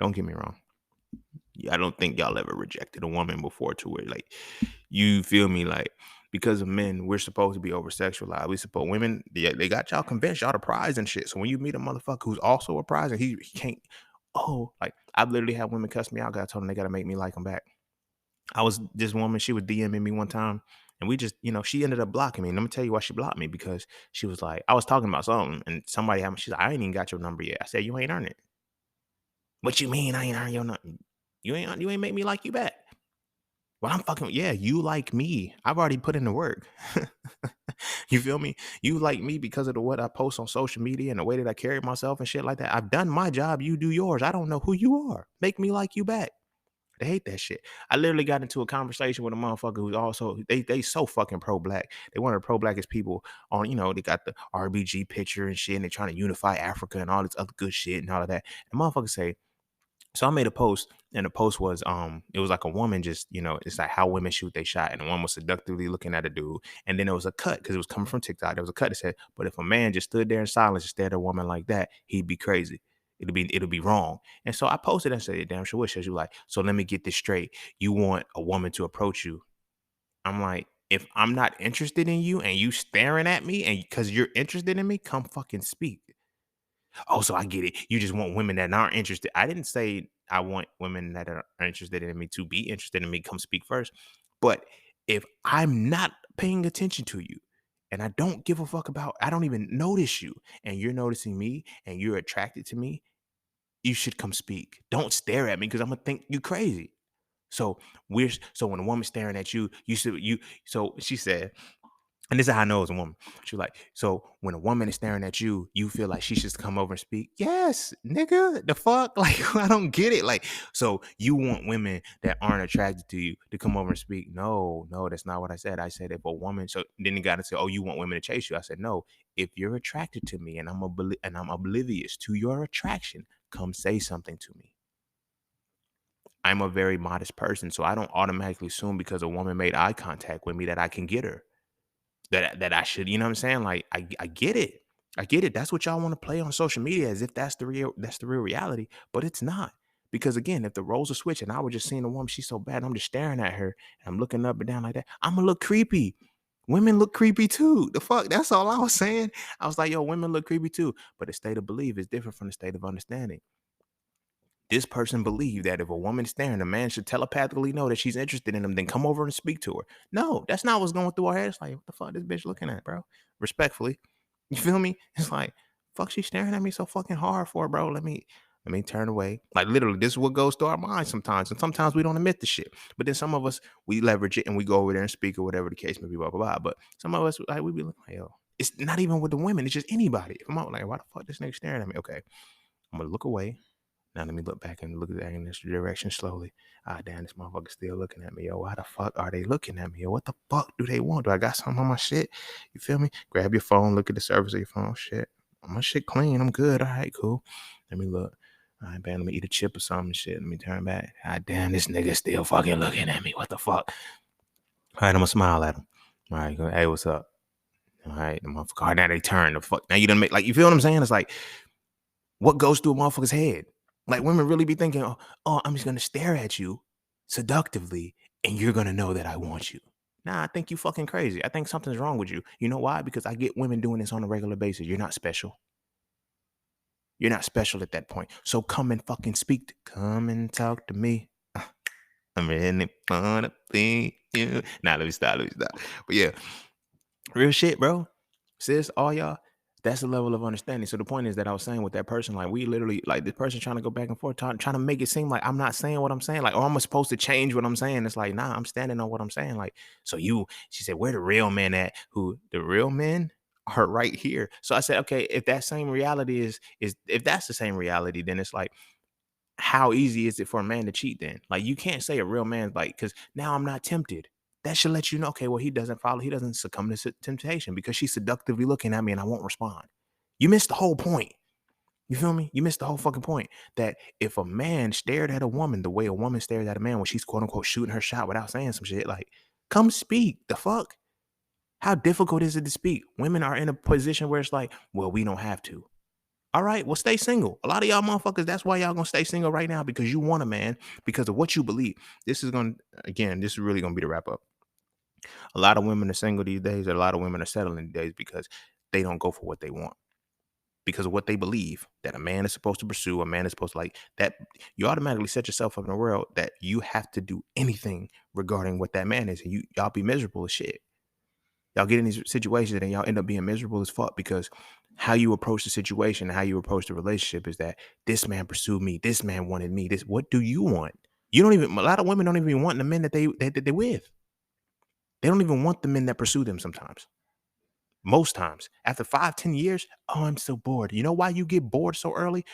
Don't get me wrong. I don't think y'all ever rejected a woman before to where like you feel me like because of men we're supposed to be over sexualized. We suppose women they got y'all convinced y'all the prize and shit. So when you meet a motherfucker who's also a prize and he can't like I've literally had women cuss me out. I told them they gotta make me like them back. I was this woman, she was DMing me one time and we just she ended up blocking me. And let me tell you why she blocked me because she was like I was talking about something and somebody had me. She's like I ain't even got your number yet. I said you ain't earned it. What you mean I ain't earned your number? You ain't make me like you back. Well, I'm fucking yeah, you like me. I've already put in the work. You feel me? You like me because of the what I post on social media and the way that I carry myself and shit like that. I've done my job, you do yours. I don't know who you are. Make me like you back. They hate that shit. I literally got into a conversation with a motherfucker who's also they so fucking pro black. They one of the pro blackest people on, they got the RBG picture and shit, and they're trying to unify Africa and all this other good shit and all of that. And motherfuckers say, so I made a post, and the post was it was like a woman just, it's like how women shoot they shot, and the one was seductively looking at a dude, and then there was a cut because it was coming from TikTok. There was a cut that said, but if a man just stood there in silence and stared at a woman like that, he'd be crazy. It'll be wrong. And so I posted and said, damn sure wish you like, so let me get this straight. You want a woman to approach you. I'm like, if I'm not interested in you and you staring at me and because you're interested in me, come fucking speak. Oh, so I get it. You just want women that aren't interested. I didn't say I want women that are interested in me to be interested in me. Come speak first. But if I'm not paying attention to you and I don't give a fuck about, I don't even notice you and you're noticing me and you're attracted to me, you should come speak. Don't stare at me because I'm gonna think you crazy. So when a woman's staring at you, so she said, and this is how I know it's a woman. She was like, so when a woman is staring at you, you feel like she should come over and speak. Yes, nigga, the fuck? Like, I don't get it. Like, so you want women that aren't attracted to you to come over and speak. No, that's not what I said. I said if a woman, so then the guy to say, oh, you want women to chase you. I said, no, if you're attracted to me and I'm oblivious to your attraction, come say something to me. I'm a very modest person, so I don't automatically assume because a woman made eye contact with me that I can get her. That I should, you know what I'm saying? Like I get it. I get it. That's what y'all want to play on social media as if that's the real reality, but it's not. Because again, if the roles are switching, I was just seeing a woman, she's so bad, I'm just staring at her and I'm looking up and down like that. I'm gonna look creepy. Women look creepy too. The fuck? That's all I was saying. I was like, yo, women look creepy too. But the state of belief is different from the state of understanding. This person believed that if a woman's staring, a man should telepathically know that she's interested in him, then come over and speak to her. No, that's not what's going through our head. It's like, what the fuck this bitch looking at, bro? Respectfully. You feel me? It's like, fuck, she's staring at me so fucking hard for, bro. Let me turn away. Like literally, this is what goes through our minds sometimes. And sometimes we don't admit the shit. But then some of us, we leverage it and we go over there and speak or whatever the case may be, blah, blah, blah. But some of us, like, we be like, yo, it's not even with the women. It's just anybody. If I'm out like, why the fuck this nigga staring at me? Okay, I'm going to look away. Now let me look back and look back in this direction slowly. Ah, damn, this motherfucker still looking at me. Yo, why the fuck are they looking at me? Yo, what the fuck do they want? Do I got something on my shit? You feel me? Grab your phone, look at the surface of your phone. Shit, my shit clean. I'm good. All right, cool. Let me look. All right, man, let me eat a chip or something. Shit, let me turn back. Ah, damn, this nigga still fucking looking at me. What the fuck? All right, I'm gonna smile at him. All right, go, hey, what's up? All right, the motherfucker. Now they turn the fuck. Now you done make like you feel what I'm saying? It's like What goes through a motherfucker's head? Like women really be thinking, oh, I'm just gonna stare at you seductively and you're gonna know that I want you. Nah, I think you fucking crazy. I think something's wrong with you. You know why? Because I get women doing this on a regular basis. You're not special. You're not special at that point. So come and fucking speak. Come and talk to me. I'm really wanna be you. Nah, let me stop. Let me stop. But yeah, real shit, bro. Sis, all y'all, that's the level of understanding. So the point is that I was saying with that person, like we literally, like this person trying to go back and forth, trying to make it seem like I'm not saying what I'm saying, like, oh, I'm supposed to change what I'm saying. It's like, nah, I'm standing on what I'm saying. Like, so she said, where the real men at? Who the real men are right here. So I said, okay, if that same reality is if that's the same reality, then it's like, how easy is it for a man to cheat then? Like you can't say a real man's like, because now I'm not tempted. That should let you know, okay, well, he doesn't succumb to temptation because she's seductively looking at me and I won't respond. You missed the whole point. You feel me? You missed the whole fucking point that if a man stared at a woman the way a woman stares at a man when she's quote unquote shooting her shot without saying some shit, like, come speak. The fuck? How difficult is it to speak? Women are in a position where it's like, well, we don't have to. All right, well, stay single. A lot of y'all motherfuckers, that's why y'all gonna stay single right now because you want a man because of what you believe. This is really gonna be the wrap up. A lot of women are single these days, and a lot of women are settling these days because they don't go for what they want. Because of what they believe that a man is supposed to pursue, a man is supposed to like that. You automatically set yourself up in a world that you have to do anything regarding what that man is, and y'all be miserable as shit. Y'all get in these situations and y'all end up being miserable as fuck because how you approach the situation, how you approach the relationship is that this man pursued me, this man wanted me. This, what do you want? You don't even. A lot of women don't even want the men that they're with. They don't even want the men that pursue them. Sometimes, most times, after 5, 10 years, oh, I'm so bored. You know why you get bored so early?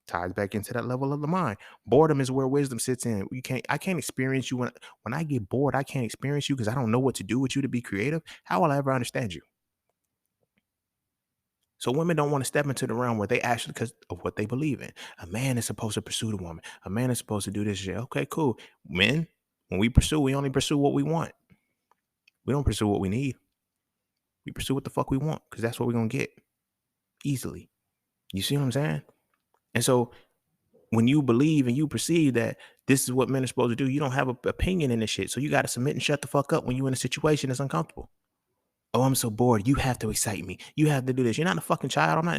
Ties back into that level of the mind. Boredom is where wisdom sits in. I can't experience you when I get bored. I can't experience you because I don't know what to do with you to be creative. How will I ever understand you? So women don't want to step into the realm where they actually, because of what they believe in. A man is supposed to pursue the woman. A man is supposed to do this shit. Okay, cool. Men, when we pursue, we only pursue what we want. We don't pursue what we need. We pursue what the fuck we want because that's what we're gonna get easily. You see what I'm saying? And so when you believe and you perceive that this is what men are supposed to do, you don't have an opinion in this shit. So you got to submit and shut the fuck up when you're in a situation that's uncomfortable. Oh, I'm so bored. You have to excite me. You have to do this. You're not a fucking child. I'm not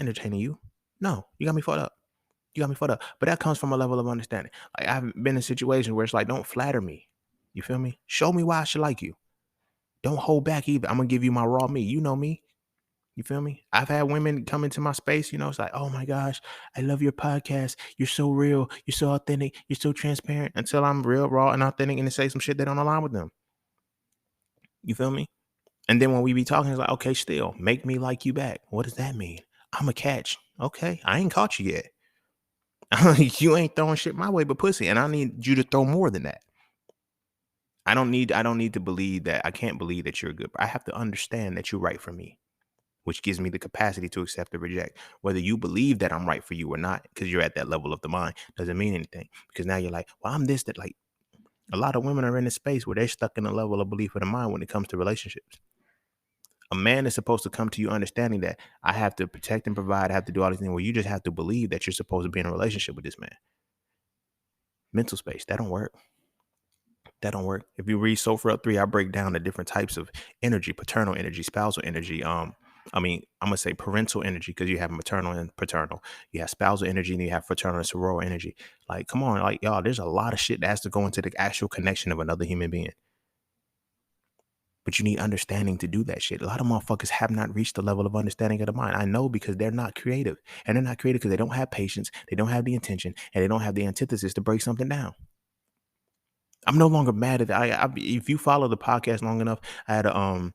entertaining you. No, you got me fucked up. You got me fucked up. But that comes from a level of understanding. Like I've been in situations where it's like, don't flatter me. You feel me? Show me why I should like you. Don't hold back either. I'm gonna give you my raw me. You know me. You feel me? I've had women come into my space, it's like, oh my gosh, I love your podcast. You're so real. You're so authentic. You're so transparent until I'm real, raw, and authentic and to say some shit that don't align with them. You feel me? And then when we be talking, it's like, okay, still, make me like you back. What does that mean? I'm a catch. Okay, I ain't caught you yet. You ain't throwing shit my way but pussy. And I need you to throw more than that. I don't need to believe that. I can't believe that you're good. But I have to understand that you're right for me, which gives me the capacity to accept or reject. Whether you believe that I'm right for you or not, because you're at that level of the mind, doesn't mean anything. Because now you're like, well, I'm this, that. Like a lot of women are in a space where they're stuck in a level of belief of the mind when it comes to relationships. A man is supposed to come to you understanding that I have to protect and provide, I have to do all these things, where you just have to believe that you're supposed to be in a relationship with this man. Mental space, that don't work. That don't work. If you read Sofer Up 3, I break down the different types of energy: paternal energy, spousal energy. I'm gonna say parental energy because you have maternal and paternal. You have spousal energy and you have fraternal and sororal energy. Like, come on, like y'all, there's a lot of shit that has to go into the actual connection of another human being. But you need understanding to do that shit. A lot of motherfuckers have not reached the level of understanding of the mind. I know because they're not creative. And they're not creative because they don't have patience, they don't have the intention, and they don't have the antithesis to break something down. I'm no longer mad at that. If you follow the podcast long enough, I had a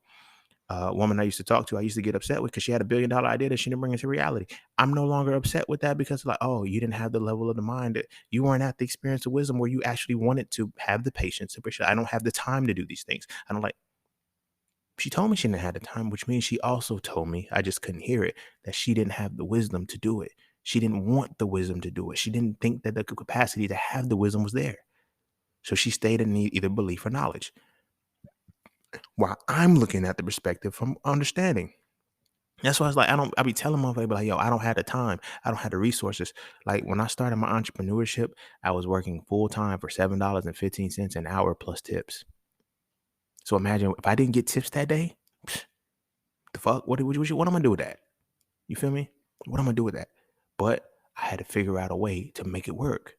woman I used to talk to, I used to get upset with because she had $1 billion idea that she didn't bring into reality. I'm no longer upset with that because like, oh, you didn't have the level of the mind that you weren't at the experience of wisdom where you actually wanted to have the patience to appreciate. I don't have the time to do these things. I don't like. She told me she didn't have the time, which means she also told me, I just couldn't hear it, that she didn't have the wisdom to do it. She didn't want the wisdom to do it. She didn't think that the capacity to have the wisdom was there. So she stayed in either belief or knowledge. While I'm looking at the perspective from understanding. That's why it's like I be telling motherfuckers like, yo, I don't have the time. I don't have the resources. Like when I started my entrepreneurship, I was working full time for $7.15 an hour plus tips. So imagine if I didn't get tips that day, the fuck? What am I gonna do with that? You feel me? What am I gonna do with that? But I had to figure out a way to make it work.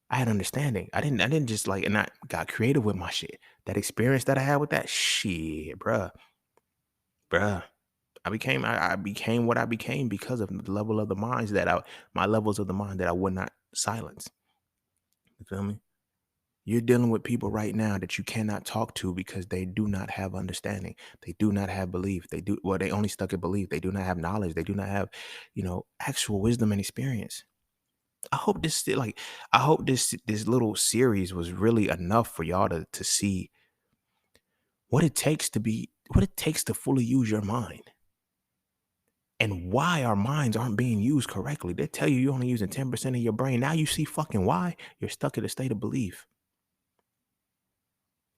I had understanding. I didn't just like, and I got creative with my shit. That experience that I had with that shit, bruh. I became what I became because of the level of the minds that my levels of the mind that I would not silence. You feel me? You're dealing with people right now that you cannot talk to because they do not have understanding. They do not have belief. They only stuck at belief. They do not have knowledge. They do not have, actual wisdom and experience. I hope this little series was really enough for y'all to see what it takes to fully use your mind and why our minds aren't being used correctly. They tell you you're only using 10% of your brain. Now you see fucking why. You're stuck in a state of belief.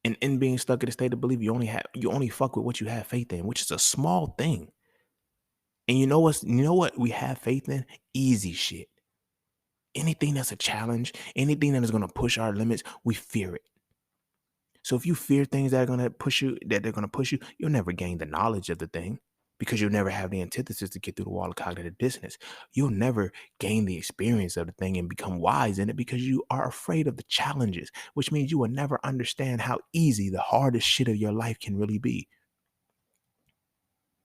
And in being stuck in a state of belief, you only fuck with what you have faith in, which is a small thing. And you know what we have faith in? Easy shit. Anything that's a challenge, anything that is gonna push our limits, we fear it. So if you fear things that they're gonna push you, you'll never gain the knowledge of the thing because you'll never have the antithesis to get through the wall of cognitive dissonance. You'll never gain the experience of the thing and become wise in it because you are afraid of the challenges, which means you will never understand how easy the hardest shit of your life can really be.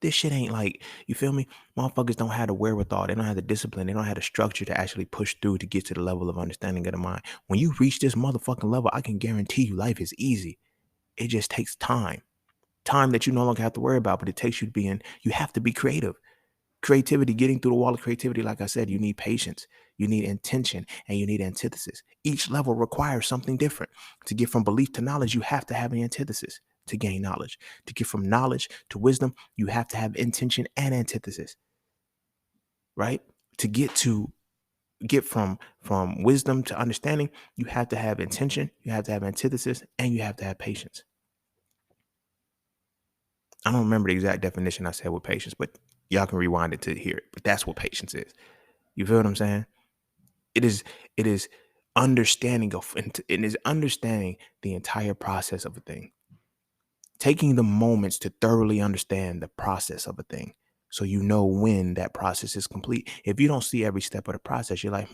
This shit ain't like, you feel me? Motherfuckers don't have the wherewithal. They don't have the discipline. They don't have the structure to actually push through to get to the level of understanding of the mind. When you reach this motherfucking level, I can guarantee you life is easy. It just takes time that you no longer have to worry about, but it takes you have to be creative. Creativity, getting through the wall of creativity, like I said, you need patience, you need intention, and you need antithesis. Each level requires something different. To get from belief to knowledge, you have to have an antithesis to gain knowledge. To get from knowledge to wisdom, you have to have intention and antithesis, right? To get from wisdom to understanding, you have to have intention, you have to have antithesis, and you have to have patience. I don't remember the exact definition I said with patience, but y'all can rewind it to hear it. But that's what patience is. You feel what I'm saying? It is it is it is understanding the entire process of a thing. Taking the moments to thoroughly understand the process of a thing. So you know when that process is complete. If you don't see every step of the process, you're like,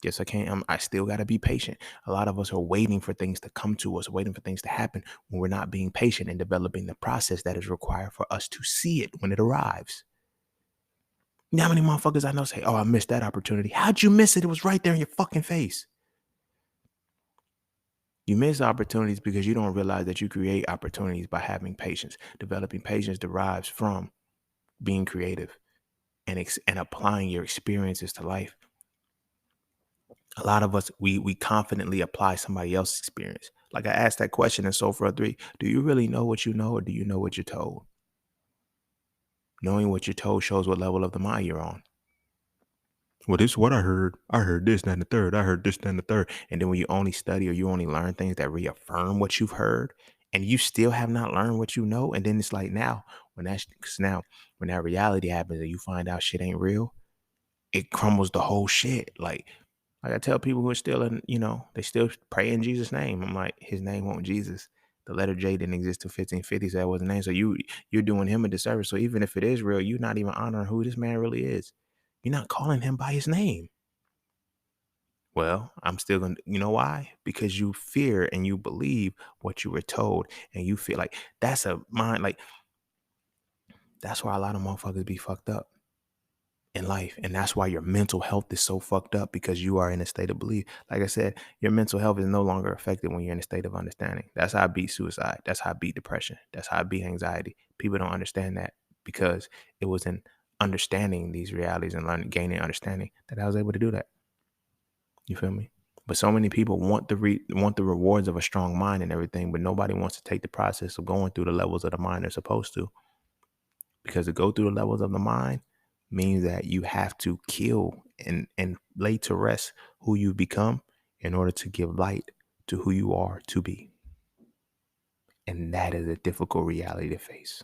yes, I can't. I still got to be patient. A lot of us are waiting for things to come to us, waiting for things to happen when we're not being patient and developing the process that is required for us to see it when it arrives. You know how many motherfuckers I know say, oh, I missed that opportunity. How'd you miss it? It was right there in your fucking face. You miss opportunities because you don't realize that you create opportunities by having patience. Developing patience derives from being creative and applying your experiences to life. A lot of us, we confidently apply somebody else's experience. Like I asked that question in Soul for 3, do you really know what you know or do you know what you're told? Knowing what you're told shows what level of the mind you're on. Well, this is what I heard. I heard this, that, and the third. I heard this, that, and the third. And then when you only study or you only learn things that reaffirm what you've heard, and you still have not learned what you know, and then it's like when that reality happens and you find out shit ain't real, it crumbles the whole shit. Like I tell people who are still they still pray in Jesus' name. I'm like, his name won't Jesus. The letter J didn't exist till 1550, so that was the name. So you're doing him a disservice. So even if it is real, you're not even honoring who this man really is. You're not calling him by his name. Well, I'm still gonna, you know why? Because you fear and you believe what you were told, and you feel like that's a mind, like that's why a lot of motherfuckers be fucked up in life. And that's why your mental health is so fucked up because you are in a state of belief. Like I said, your mental health is no longer affected when you're in a state of understanding. That's how I beat suicide. That's how I beat depression. That's how I beat anxiety. People don't understand that because it was in understanding these realities and gaining understanding that I was able to do that. You feel me? But so many people want the rewards of a strong mind and everything, but nobody wants to take the process of going through the levels of the mind they're supposed to. Because to go through the levels of the mind means that you have to kill and lay to rest who you become in order to give light to who you are to be. And that is a difficult reality to face.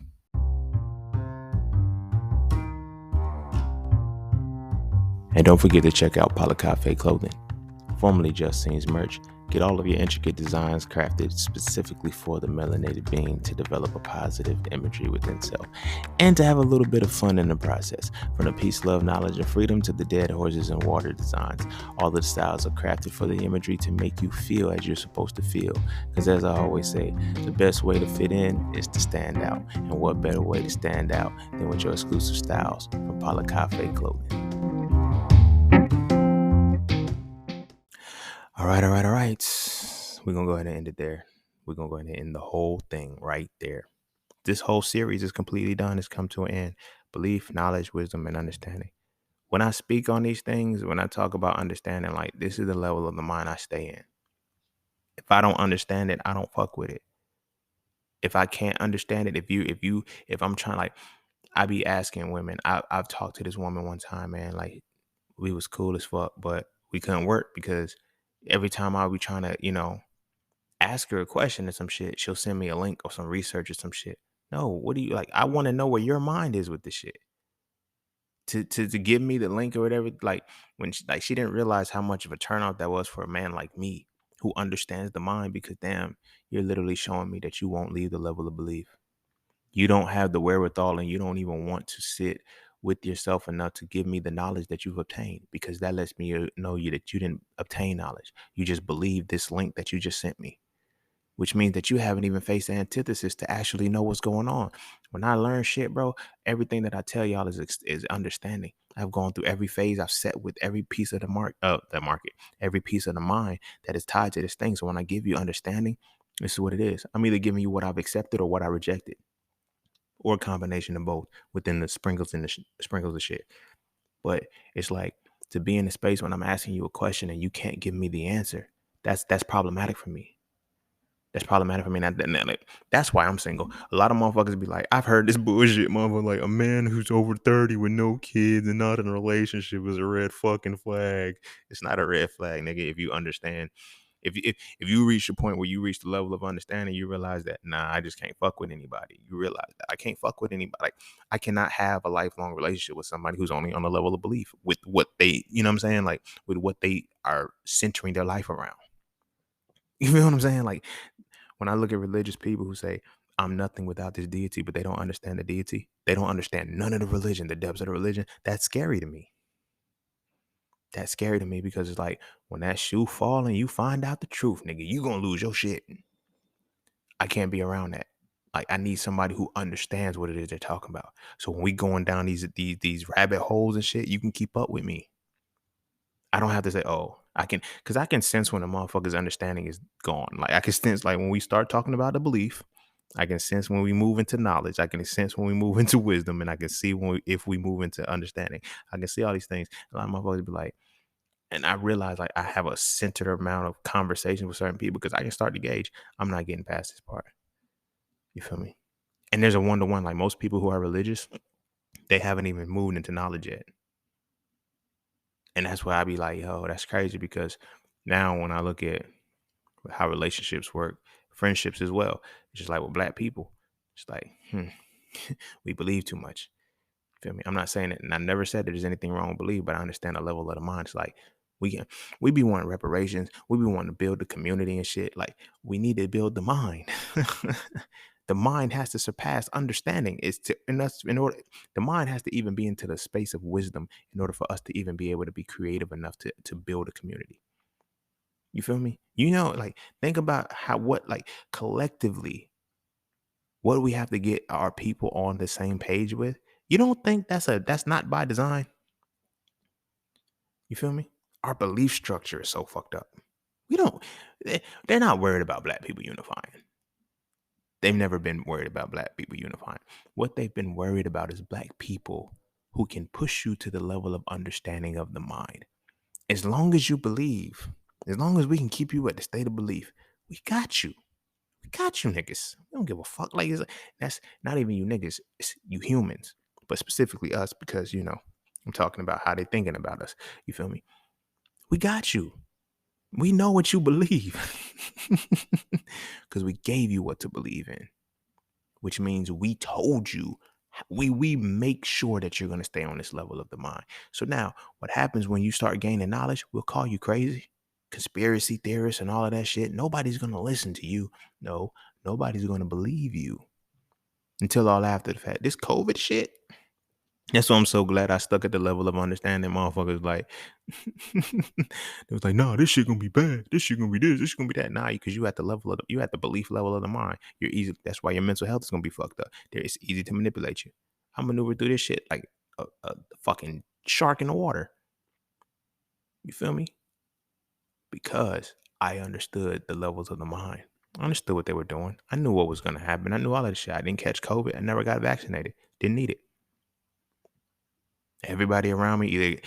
And don't forget to check out Palacafe Clothing, formerly Just Scenes merch. Get all of your intricate designs crafted specifically for the melanated being to develop a positive imagery within self and to have a little bit of fun in the process. From the peace, love, knowledge, and freedom to the dead horses and water designs, all the styles are crafted for the imagery to make you feel as you're supposed to feel. Because as I always say, the best way to fit in is to stand out. And what better way to stand out than with your exclusive styles from Palacafe Clothing. All right. We're going to go ahead and end it there. We're going to go ahead and end the whole thing right there. This whole series is completely done. It's come to an end. Belief, knowledge, wisdom, and understanding. When I speak on these things, when I talk about understanding, like, this is the level of the mind I stay in. If I don't understand it, I don't fuck with it. If I can't understand it, if I'm trying, like, I be asking women. I've talked to this woman one time, man. Like, we was cool as fuck, but we couldn't work because every time I be trying to, ask her a question or some shit, she'll send me a link or some research or some shit. No, what do you like? I want to know where your mind is with this shit. To give me the link or whatever, like when she didn't realize how much of a turnout that was for a man like me who understands the mind, because damn, you're literally showing me that you won't leave the level of belief. You don't have the wherewithal and you don't even want to sit with yourself enough to give me the knowledge that you've obtained, because that lets me know you that you didn't obtain knowledge. You just believe this link that you just sent me, which means that you haven't even faced the antithesis to actually know what's going on. When I learn shit, bro, everything that I tell y'all is understanding. I've gone through every phase. I've set with every piece of the market, every piece of the mind that is tied to this thing. So when I give you understanding, this is what it is. I'm either giving you what I've accepted or what I rejected, or a combination of both within the sprinkles and sprinkles of shit. But it's like, to be in a space when I'm asking you a question and you can't give me the answer, that's problematic for me. That's problematic for me. Like, that's why I'm single. A lot of motherfuckers be like, I've heard this bullshit, motherfucker. Like, a man who's over 30 with no kids and not in a relationship is a red fucking flag. It's not a red flag, nigga. If you understand, if you reach the point where you reach the level of understanding, you realize that, nah, I just can't fuck with anybody. You realize that I can't fuck with anybody. Like, I cannot have a lifelong relationship with somebody who's only on the level of belief with what they, you know what I'm saying? Like, with what they are centering their life around. You feel what I'm saying? Like, when I look at religious people who say, I'm nothing without this deity, but they don't understand the deity, they don't understand none of the religion, the depths of the religion, that's scary to me. That's scary to me, because it's like, when that shoe fall and you find out the truth, nigga, you gonna lose your shit. I can't be around that. Like, I need somebody who understands what it is they're talking about. So when we going down these rabbit holes and shit, you can keep up with me. I don't have to say, oh, I can, because I can sense when a motherfucker's understanding is gone. Like, I can sense, like, when we start talking about the belief, I can sense when we move into knowledge. I can sense when we move into wisdom, and I can see if we move into understanding. I can see all these things. A lot of motherfuckers be like, and I realize, like, I have a centered amount of conversation with certain people because I can start to gauge, I'm not getting past this part. You feel me? And there's a one-to-one. Like, most people who are religious, they haven't even moved into knowledge yet. And that's why I be like, yo, that's crazy, because now when I look at how relationships work, friendships as well, it's just like with black people, it's like, we believe too much. Feel me? I'm not saying it, and I never said that there's anything wrong with belief, but I understand the level of the mind. It's like, we be wanting reparations, we be wanting to build the community and shit. Like, we need to build the mind. The mind has to surpass understanding. It's to, and that's in order. The mind has to even be into the space of wisdom in order for us to even be able to be creative enough to build a community. You feel me? Like, think about like, collectively, what do we have to get our people on the same page with? You don't think that's not by design? You feel me? Our belief structure is so fucked up. We don't, they're not worried about black people unifying. They've never been worried about black people unifying. What they've been worried about is black people who can push you to the level of understanding of the mind. As long as you believe, as long as we can keep you at the state of belief, we got you. We got you niggas. We don't give a fuck. Like, that's not even you niggas. It's you humans, but specifically us, because, I'm talking about how they thinking about us. You feel me? We got you. We know what you believe because we gave you what to believe in, which means we told you We make sure that you're going to stay on this level of the mind. So now what happens when you start gaining knowledge, we'll call you crazy, conspiracy theorists and all of that shit. Nobody's going to listen to you. No, nobody's going to believe you until all after the fact. This COVID shit, that's why I'm so glad I stuck at the level of understanding. Motherfuckers like, it was like, no, this shit gonna be bad. This shit gonna be this. This shit gonna be that. Nah, because you at the level of you at the belief level of the mind. You're easy. That's why your mental health is gonna be fucked up. It's easy to manipulate you. I maneuver through this shit like a fucking shark in the water. You feel me? Because I understood the levels of the mind. I understood what they were doing. I knew what was gonna happen. I knew all of the shit. I didn't catch COVID. I never got vaccinated. Didn't need it. Everybody around me,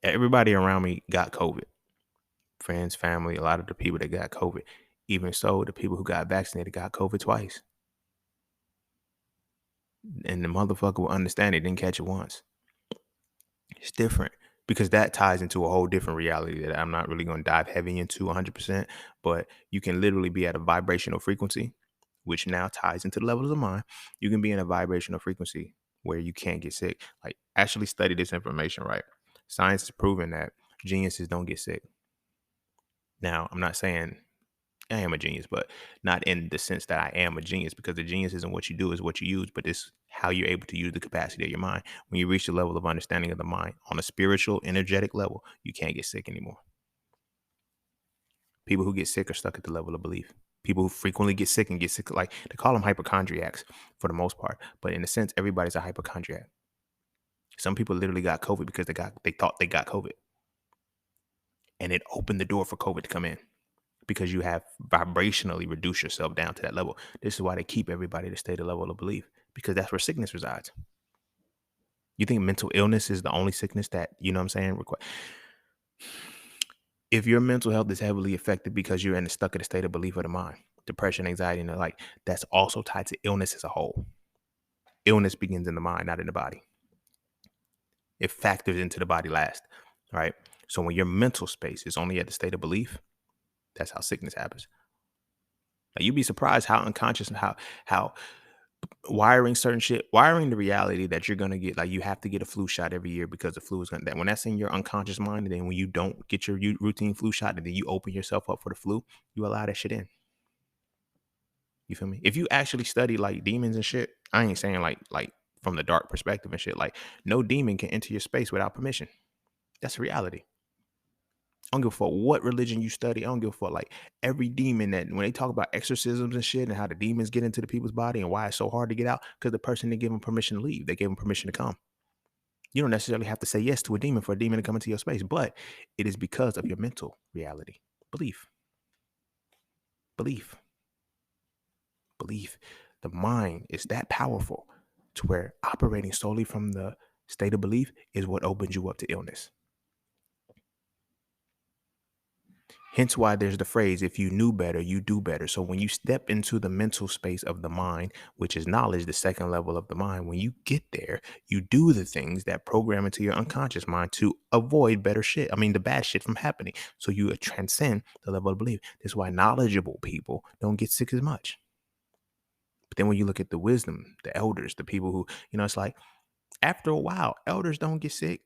everybody around me got COVID. Friends, family, a lot of the people that got COVID. Even so, the people who got vaccinated got COVID twice. And the motherfucker will understand it, didn't catch it once. It's different because that ties into a whole different reality that I'm not really going to dive heavy into 100%. But you can literally be at a vibrational frequency, which now ties into the levels of mind. You can be in a vibrational frequency where you can't get sick. Like, actually study this information, right? Science has proven that geniuses don't get sick. Now, I'm not saying I am a genius, but not in the sense that I am a genius, because the genius isn't what you do, is what you use, but it's how you're able to use the capacity of your mind. When you reach the level of understanding of the mind on a spiritual, energetic level, you can't get sick anymore. People who get sick are stuck at the level of belief. People who frequently get sick and get sick, like they call them hypochondriacs for the most part, but in a sense, everybody's a hypochondriac. Some people literally got COVID because they thought they got COVID, and it opened the door for COVID to come in, because you have vibrationally reduced yourself down to that level. This is why they keep everybody to stay at the level of belief, because that's where sickness resides. You think mental illness is the only sickness that, you know what I'm saying? If your mental health is heavily affected because you're stuck in a state of belief of the mind, depression, anxiety, and the like, that's also tied to illness as a whole. Illness begins in the mind, not in the body. It factors into the body last, right? So when your mental space is only at the state of belief, that's how sickness happens. Now, you'd be surprised how unconscious and how wiring certain shit, wiring the reality that you're gonna get, like, you have to get a flu shot every year because the flu is gonna, that when that's in your unconscious mind, and then when you don't get your routine flu shot and then you open yourself up for the flu, you allow that shit in. You feel me? If you actually study like demons and shit, I ain't saying like from the dark perspective and shit, like no demon can enter your space without permission. That's reality. I don't give a fuck what religion you study. I don't give a fuck. Like, every demon, that when they talk about exorcisms and shit and how the demons get into the people's body and why it's so hard to get out, because the person didn't give them permission to leave. They gave them permission to come. You don't necessarily have to say yes to a demon for a demon to come into your space, but it is because of your mental reality. Belief. Belief. Belief. The mind is that powerful to where operating solely from the state of belief is what opens you up to illness. Hence why there's the phrase, if you knew better, you do better. So when you step into the mental space of the mind, which is knowledge, the second level of the mind, when you get there, you do the things that program into your unconscious mind to avoid the bad shit from happening. So you transcend the level of belief. That's why knowledgeable people don't get sick as much. But then when you look at the wisdom, the elders, the people who, it's like, after a while, elders don't get sick.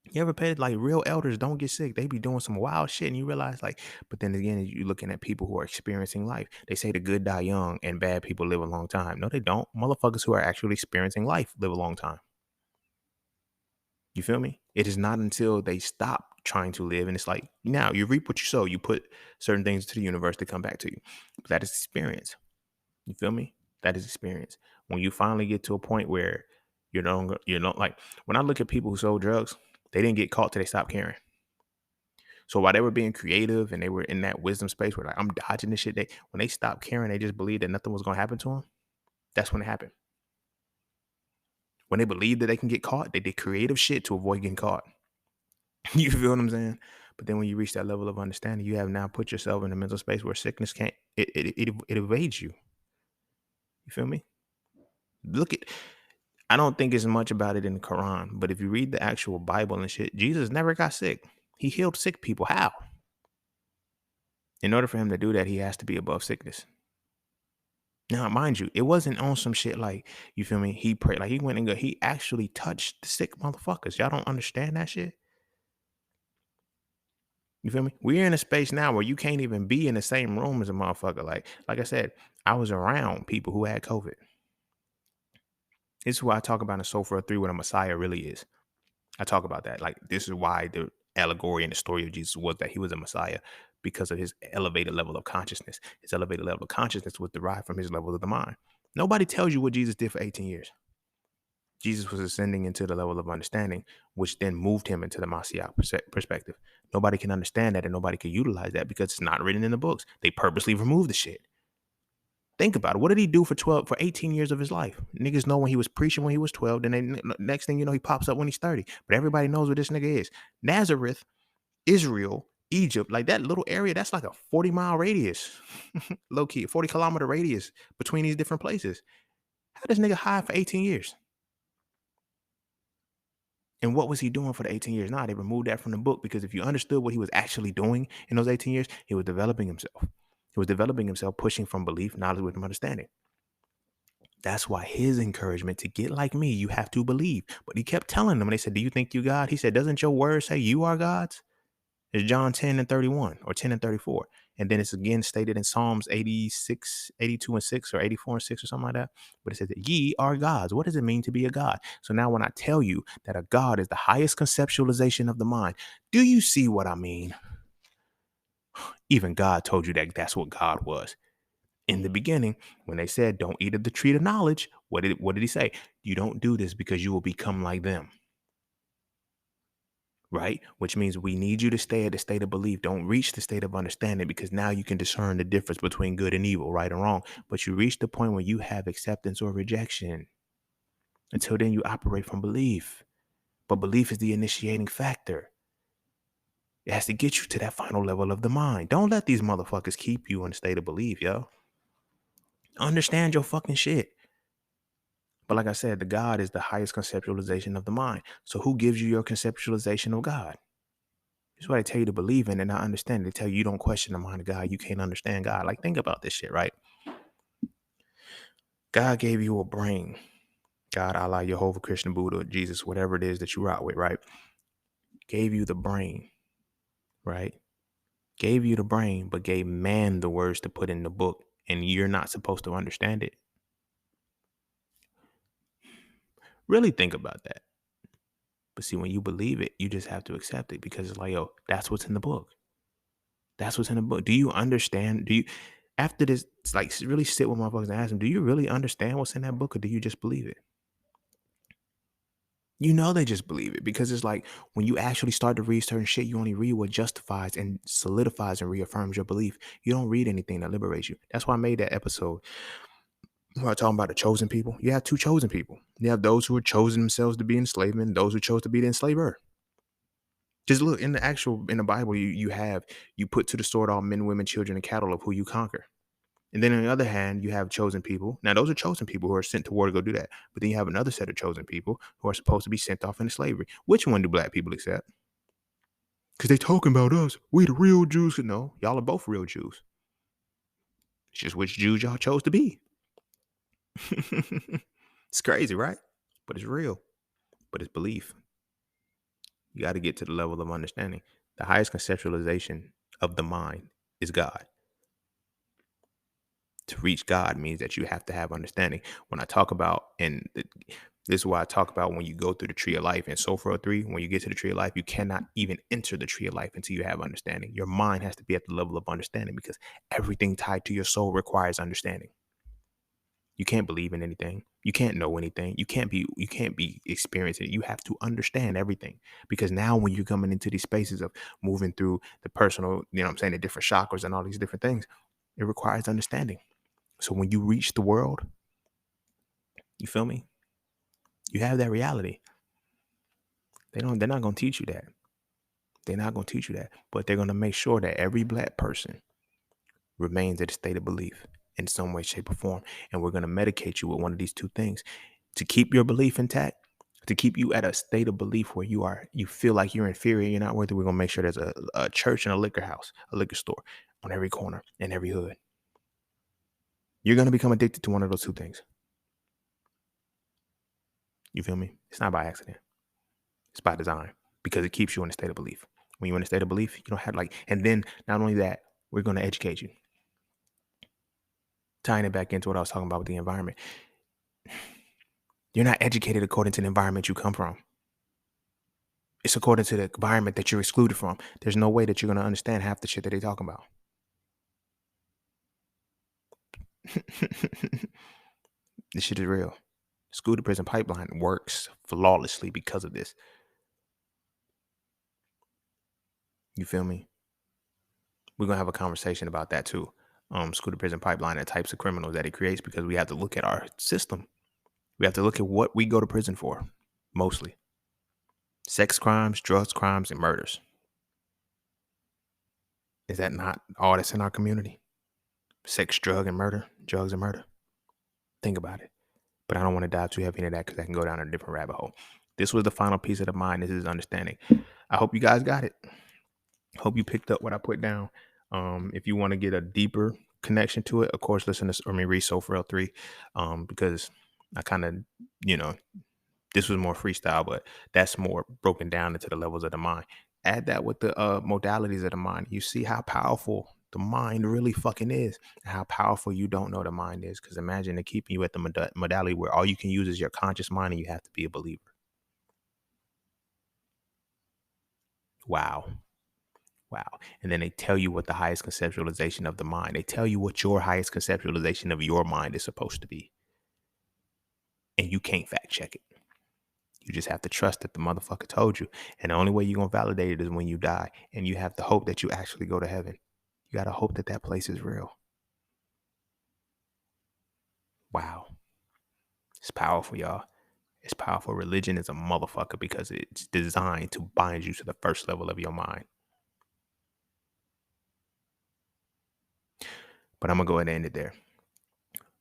You ever paid, like, real elders don't get sick. They be doing some wild shit, and you realize, like, but then again, you're looking at people who are experiencing life. They say the good die young and bad people live a long time. No, they don't. Motherfuckers who are actually experiencing life live a long time. You feel me? It is not until they stop trying to live, and it's like, now you reap what you sow. You put certain things to the universe to come back to you. But that is experience. You feel me? That is experience. When you finally get to a point where you're not like, when I look at people who sold drugs, they didn't get caught till they stopped caring. So while they were being creative and they were in that wisdom space where, like, I'm dodging this shit, when they stopped caring, they just believed that nothing was going to happen to them. That's when it happened. When they believed that they can get caught, they did creative shit to avoid getting caught. You feel what I'm saying? But then when you reach that level of understanding, you have now put yourself in a mental space where sickness can't, it evades you. You feel me? I don't think as much about it in the Quran, but if you read the actual Bible and shit, Jesus never got sick. He healed sick people. How? In order for him to do that, he has to be above sickness. Now, mind you, it wasn't on some shit like, you feel me? He prayed, like he went and he actually touched the sick motherfuckers. Y'all don't understand that shit? You feel me? We're in a space now where you can't even be in the same room as a motherfucker. Like I said, I was around people who had COVID. This is why I talk about in Soul for 3 what a Messiah really is. I talk about that. Like, this is why the allegory and the story of Jesus was that he was a Messiah because of his elevated level of consciousness. His elevated level of consciousness was derived from his level of the mind. Nobody tells you what Jesus did for 18 years. Jesus was ascending into the level of understanding, which then moved him into the Messiah perspective. Nobody can understand that and nobody can utilize that because it's not written in the books. They purposely removed the shit. Think about it. What did he do for 18 years of his life? Niggas know when he was preaching when he was 12. Then next thing you know, he pops up when he's 30. But everybody knows what this nigga is. Nazareth, Israel, Egypt, like that little area, that's like a 40-mile radius. Low key, a 40-kilometer radius between these different places. How this nigga hide for 18 years? And what was he doing for the 18 years? Nah, they removed that from the book because if you understood what he was actually doing in those 18 years, he was developing himself. He was developing himself, pushing from belief, knowledge, wisdom, understanding. That's why his encouragement to get like me, you have to believe. But he kept telling them, and they said, do you think you God? He said, doesn't your word say you are gods? It's John 10 and 31 or 10 and 34. And then it's again stated in Psalms 86, 82 and 6 or 84 and 6 or something like that. But it says that ye are gods. What does it mean to be a God? So now when I tell you that a God is the highest conceptualization of the mind, do you see what I mean? Even God told you that that's what God was. In the beginning, when they said, don't eat of the tree of knowledge, what did he say? You don't do this because you will become like them. Right? Which means we need you to stay at the state of belief. Don't reach the state of understanding because now you can discern the difference between good and evil, right and wrong. But you reach the point where you have acceptance or rejection. Until then, you operate from belief. But belief is the initiating factor. It has to get you to that final level of the mind. Don't let these motherfuckers keep you in a state of belief, yo. Understand your fucking shit. But like I said, the God is the highest conceptualization of the mind. So who gives you your conceptualization of God? That's why they tell you to believe in and not understand. They tell you don't question the mind of God. You can't understand God. Like, think about this shit, right? God gave you a brain. God, Allah, Jehovah, Krishna, Buddha, Jesus, whatever it is that you rock with, right? Gave you the brain, right? Gave you the brain, but gave man the words to put in the book. And you're not supposed to understand it. Really think about that. But see, when you believe it, you just have to accept it because it's like, yo, that's what's in the book. That's what's in the book. Do you understand? Do you, after this, it's like really sit with motherfuckers and ask them, do you really understand what's in that book or do you just believe it? You know they just believe it because it's like when you actually start to read certain shit, you only read what justifies and solidifies and reaffirms your belief. You don't read anything that liberates you. That's why I made that episode where I talking about the chosen people. You have two chosen people. You have those who are chosen themselves to be enslavement, those who chose to be the enslaver. Just look in the Bible, you put to the sword all men, women, children, and cattle of who you conquer. And then on the other hand, you have chosen people. Now, those are chosen people who are sent to war to go do that. But then you have another set of chosen people who are supposed to be sent off into slavery. Which one do black people accept? Because they talking about us. We the real Jews. No, y'all are both real Jews. It's just which Jews y'all chose to be. It's crazy, right? But it's real. But it's belief. You got to get to the level of understanding. The highest conceptualization of the mind is God. To reach God means that you have to have understanding. When I talk about, this is why I talk about when you go through the tree of life in Soul 3, when you get to the tree of life, you cannot even enter the tree of life until you have understanding. Your mind has to be at the level of understanding because everything tied to your soul requires understanding. You can't believe in anything. You can't know anything. You can't be experiencing it. You have to understand everything because now when you're coming into these spaces of moving through the personal, you know what I'm saying, the different chakras and all these different things, it requires understanding. So when you reach the world, you feel me? You have that reality. They're not gonna teach you that. They're not gonna teach you that. But they're gonna make sure that every black person remains at a state of belief in some way, shape, or form. And we're gonna medicate you with one of these two things to keep your belief intact, to keep you at a state of belief where you feel like you're inferior, you're not worthy. We're gonna make sure there's a church and a liquor house, a liquor store on every corner in every hood. You're going to become addicted to one of those two things. You feel me? It's not by accident. It's by design because it keeps you in a state of belief. When you're in a state of belief, you don't have and then not only that, we're going to educate you. Tying it back into what I was talking about with the environment. You're not educated according to the environment you come from. It's according to the environment that you're excluded from. There's no way that you're going to understand half the shit that they're talking about. This shit is real. School to prison pipeline works flawlessly because of this. You feel me? We're going to have a conversation about that too. School to prison pipeline and types of criminals that it creates, because we have to look at our system. We have to look at what we go to prison for, mostly. Sex crimes, drugs crimes, and murders. Is that not all that's in our community? Sex, drugs, and murder. Think about it. But I don't want to dive too heavy into that because I can go down a different rabbit hole. This was the final piece of the mind. This is understanding. I hope you guys got it. Hope you picked up what I put down. If you want to get a deeper connection to it, of course, listen to read Soul 3, because I kind of, this was more freestyle, but that's more broken down into the levels of the mind. Add that with the modalities of the mind. You see how powerful the mind really fucking is, and how powerful you don't know the mind is. Because imagine it keeping you at the modality where all you can use is your conscious mind, and you have to be a believer. Wow. And then they tell you what the highest conceptualization of the mind. They tell you what your highest conceptualization of your mind is supposed to be. And you can't fact check it. You just have to trust that the motherfucker told you. And the only way you're going to validate it is when you die. And you have to hope that you actually go to heaven. You got to hope that that place is real. Wow. It's powerful, y'all. It's powerful. Religion is a motherfucker because it's designed to bind you to the first level of your mind. But I'm going to go ahead and end it there.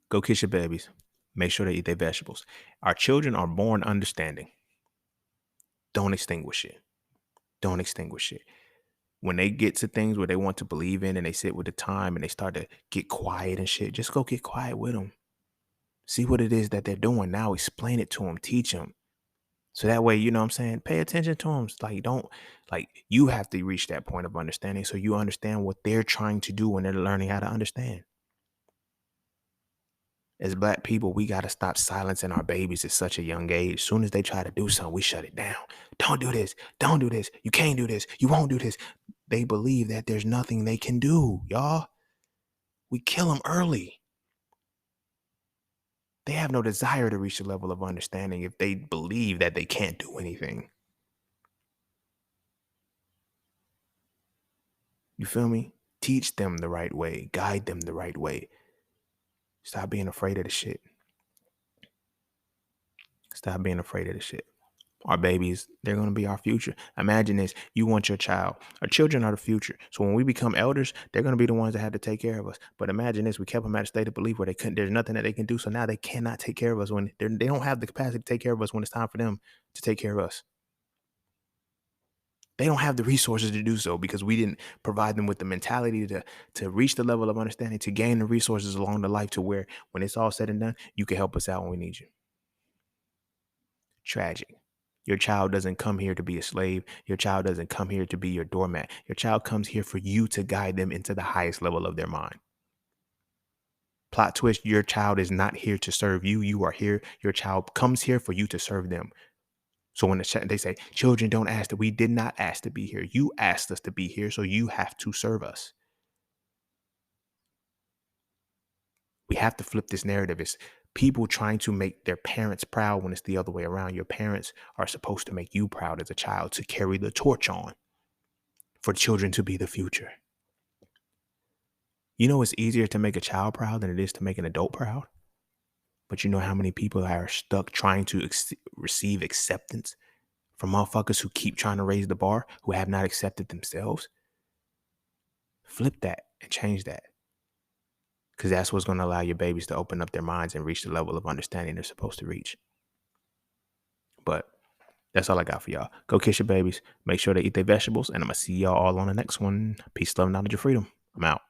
Go kiss your babies. Make sure they eat their vegetables. Our children are born understanding. Don't extinguish it. Don't extinguish it. When they get to things where they want to believe in and they sit with the time and they start to get quiet and shit, just go get quiet with them. See what it is that they're doing now. Explain it to them. Teach them. So that way, you know what I'm saying? Pay attention to them. You have to reach that point of understanding so you understand what they're trying to do when they're learning how to understand. As Black people, we got to stop silencing our babies at such a young age. As soon as they try to do something, we shut it down. Don't do this. Don't do this. You can't do this. You won't do this. They believe that there's nothing they can do, y'all. We kill them early. They have no desire to reach the level of understanding if they believe that they can't do anything. You feel me? Teach them the right way. Guide them the right way. Stop being afraid of the shit. Stop being afraid of the shit. Our babies, they're going to be our future. Imagine this. You want your child. Our children are the future. So when we become elders, they're going to be the ones that have to take care of us. But imagine this. We kept them at a state of belief where there's nothing that they can do. So now they cannot take care of us when they don't have the capacity to take care of us when it's time for them to take care of us. They don't have the resources to do so because we didn't provide them with the mentality to reach the level of understanding, to gain the resources along the life to where when it's all said and done, you can help us out when we need you. Tragic. Your child doesn't come here to be a slave. Your child doesn't come here to be your doormat. Your child comes here for you to guide them into the highest level of their mind. Plot twist, your child is not here to serve you. You are here. Your child comes here for you to serve them. So when they say, children don't ask, that we did not ask to be here. You asked us to be here, so you have to serve us. We have to flip this narrative. It's people trying to make their parents proud when it's the other way around. Your parents are supposed to make you proud as a child, to carry the torch on for children to be the future. You know, it's easier to make a child proud than it is to make an adult proud. But you know how many people are stuck trying to receive acceptance from motherfuckers who keep trying to raise the bar, who have not accepted themselves? Flip that and change that. Because that's what's going to allow your babies to open up their minds and reach the level of understanding they're supposed to reach. But that's all I got for y'all. Go kiss your babies. Make sure they eat their vegetables. And I'm going to see y'all all on the next one. Peace, love, knowledge, and freedom. I'm out.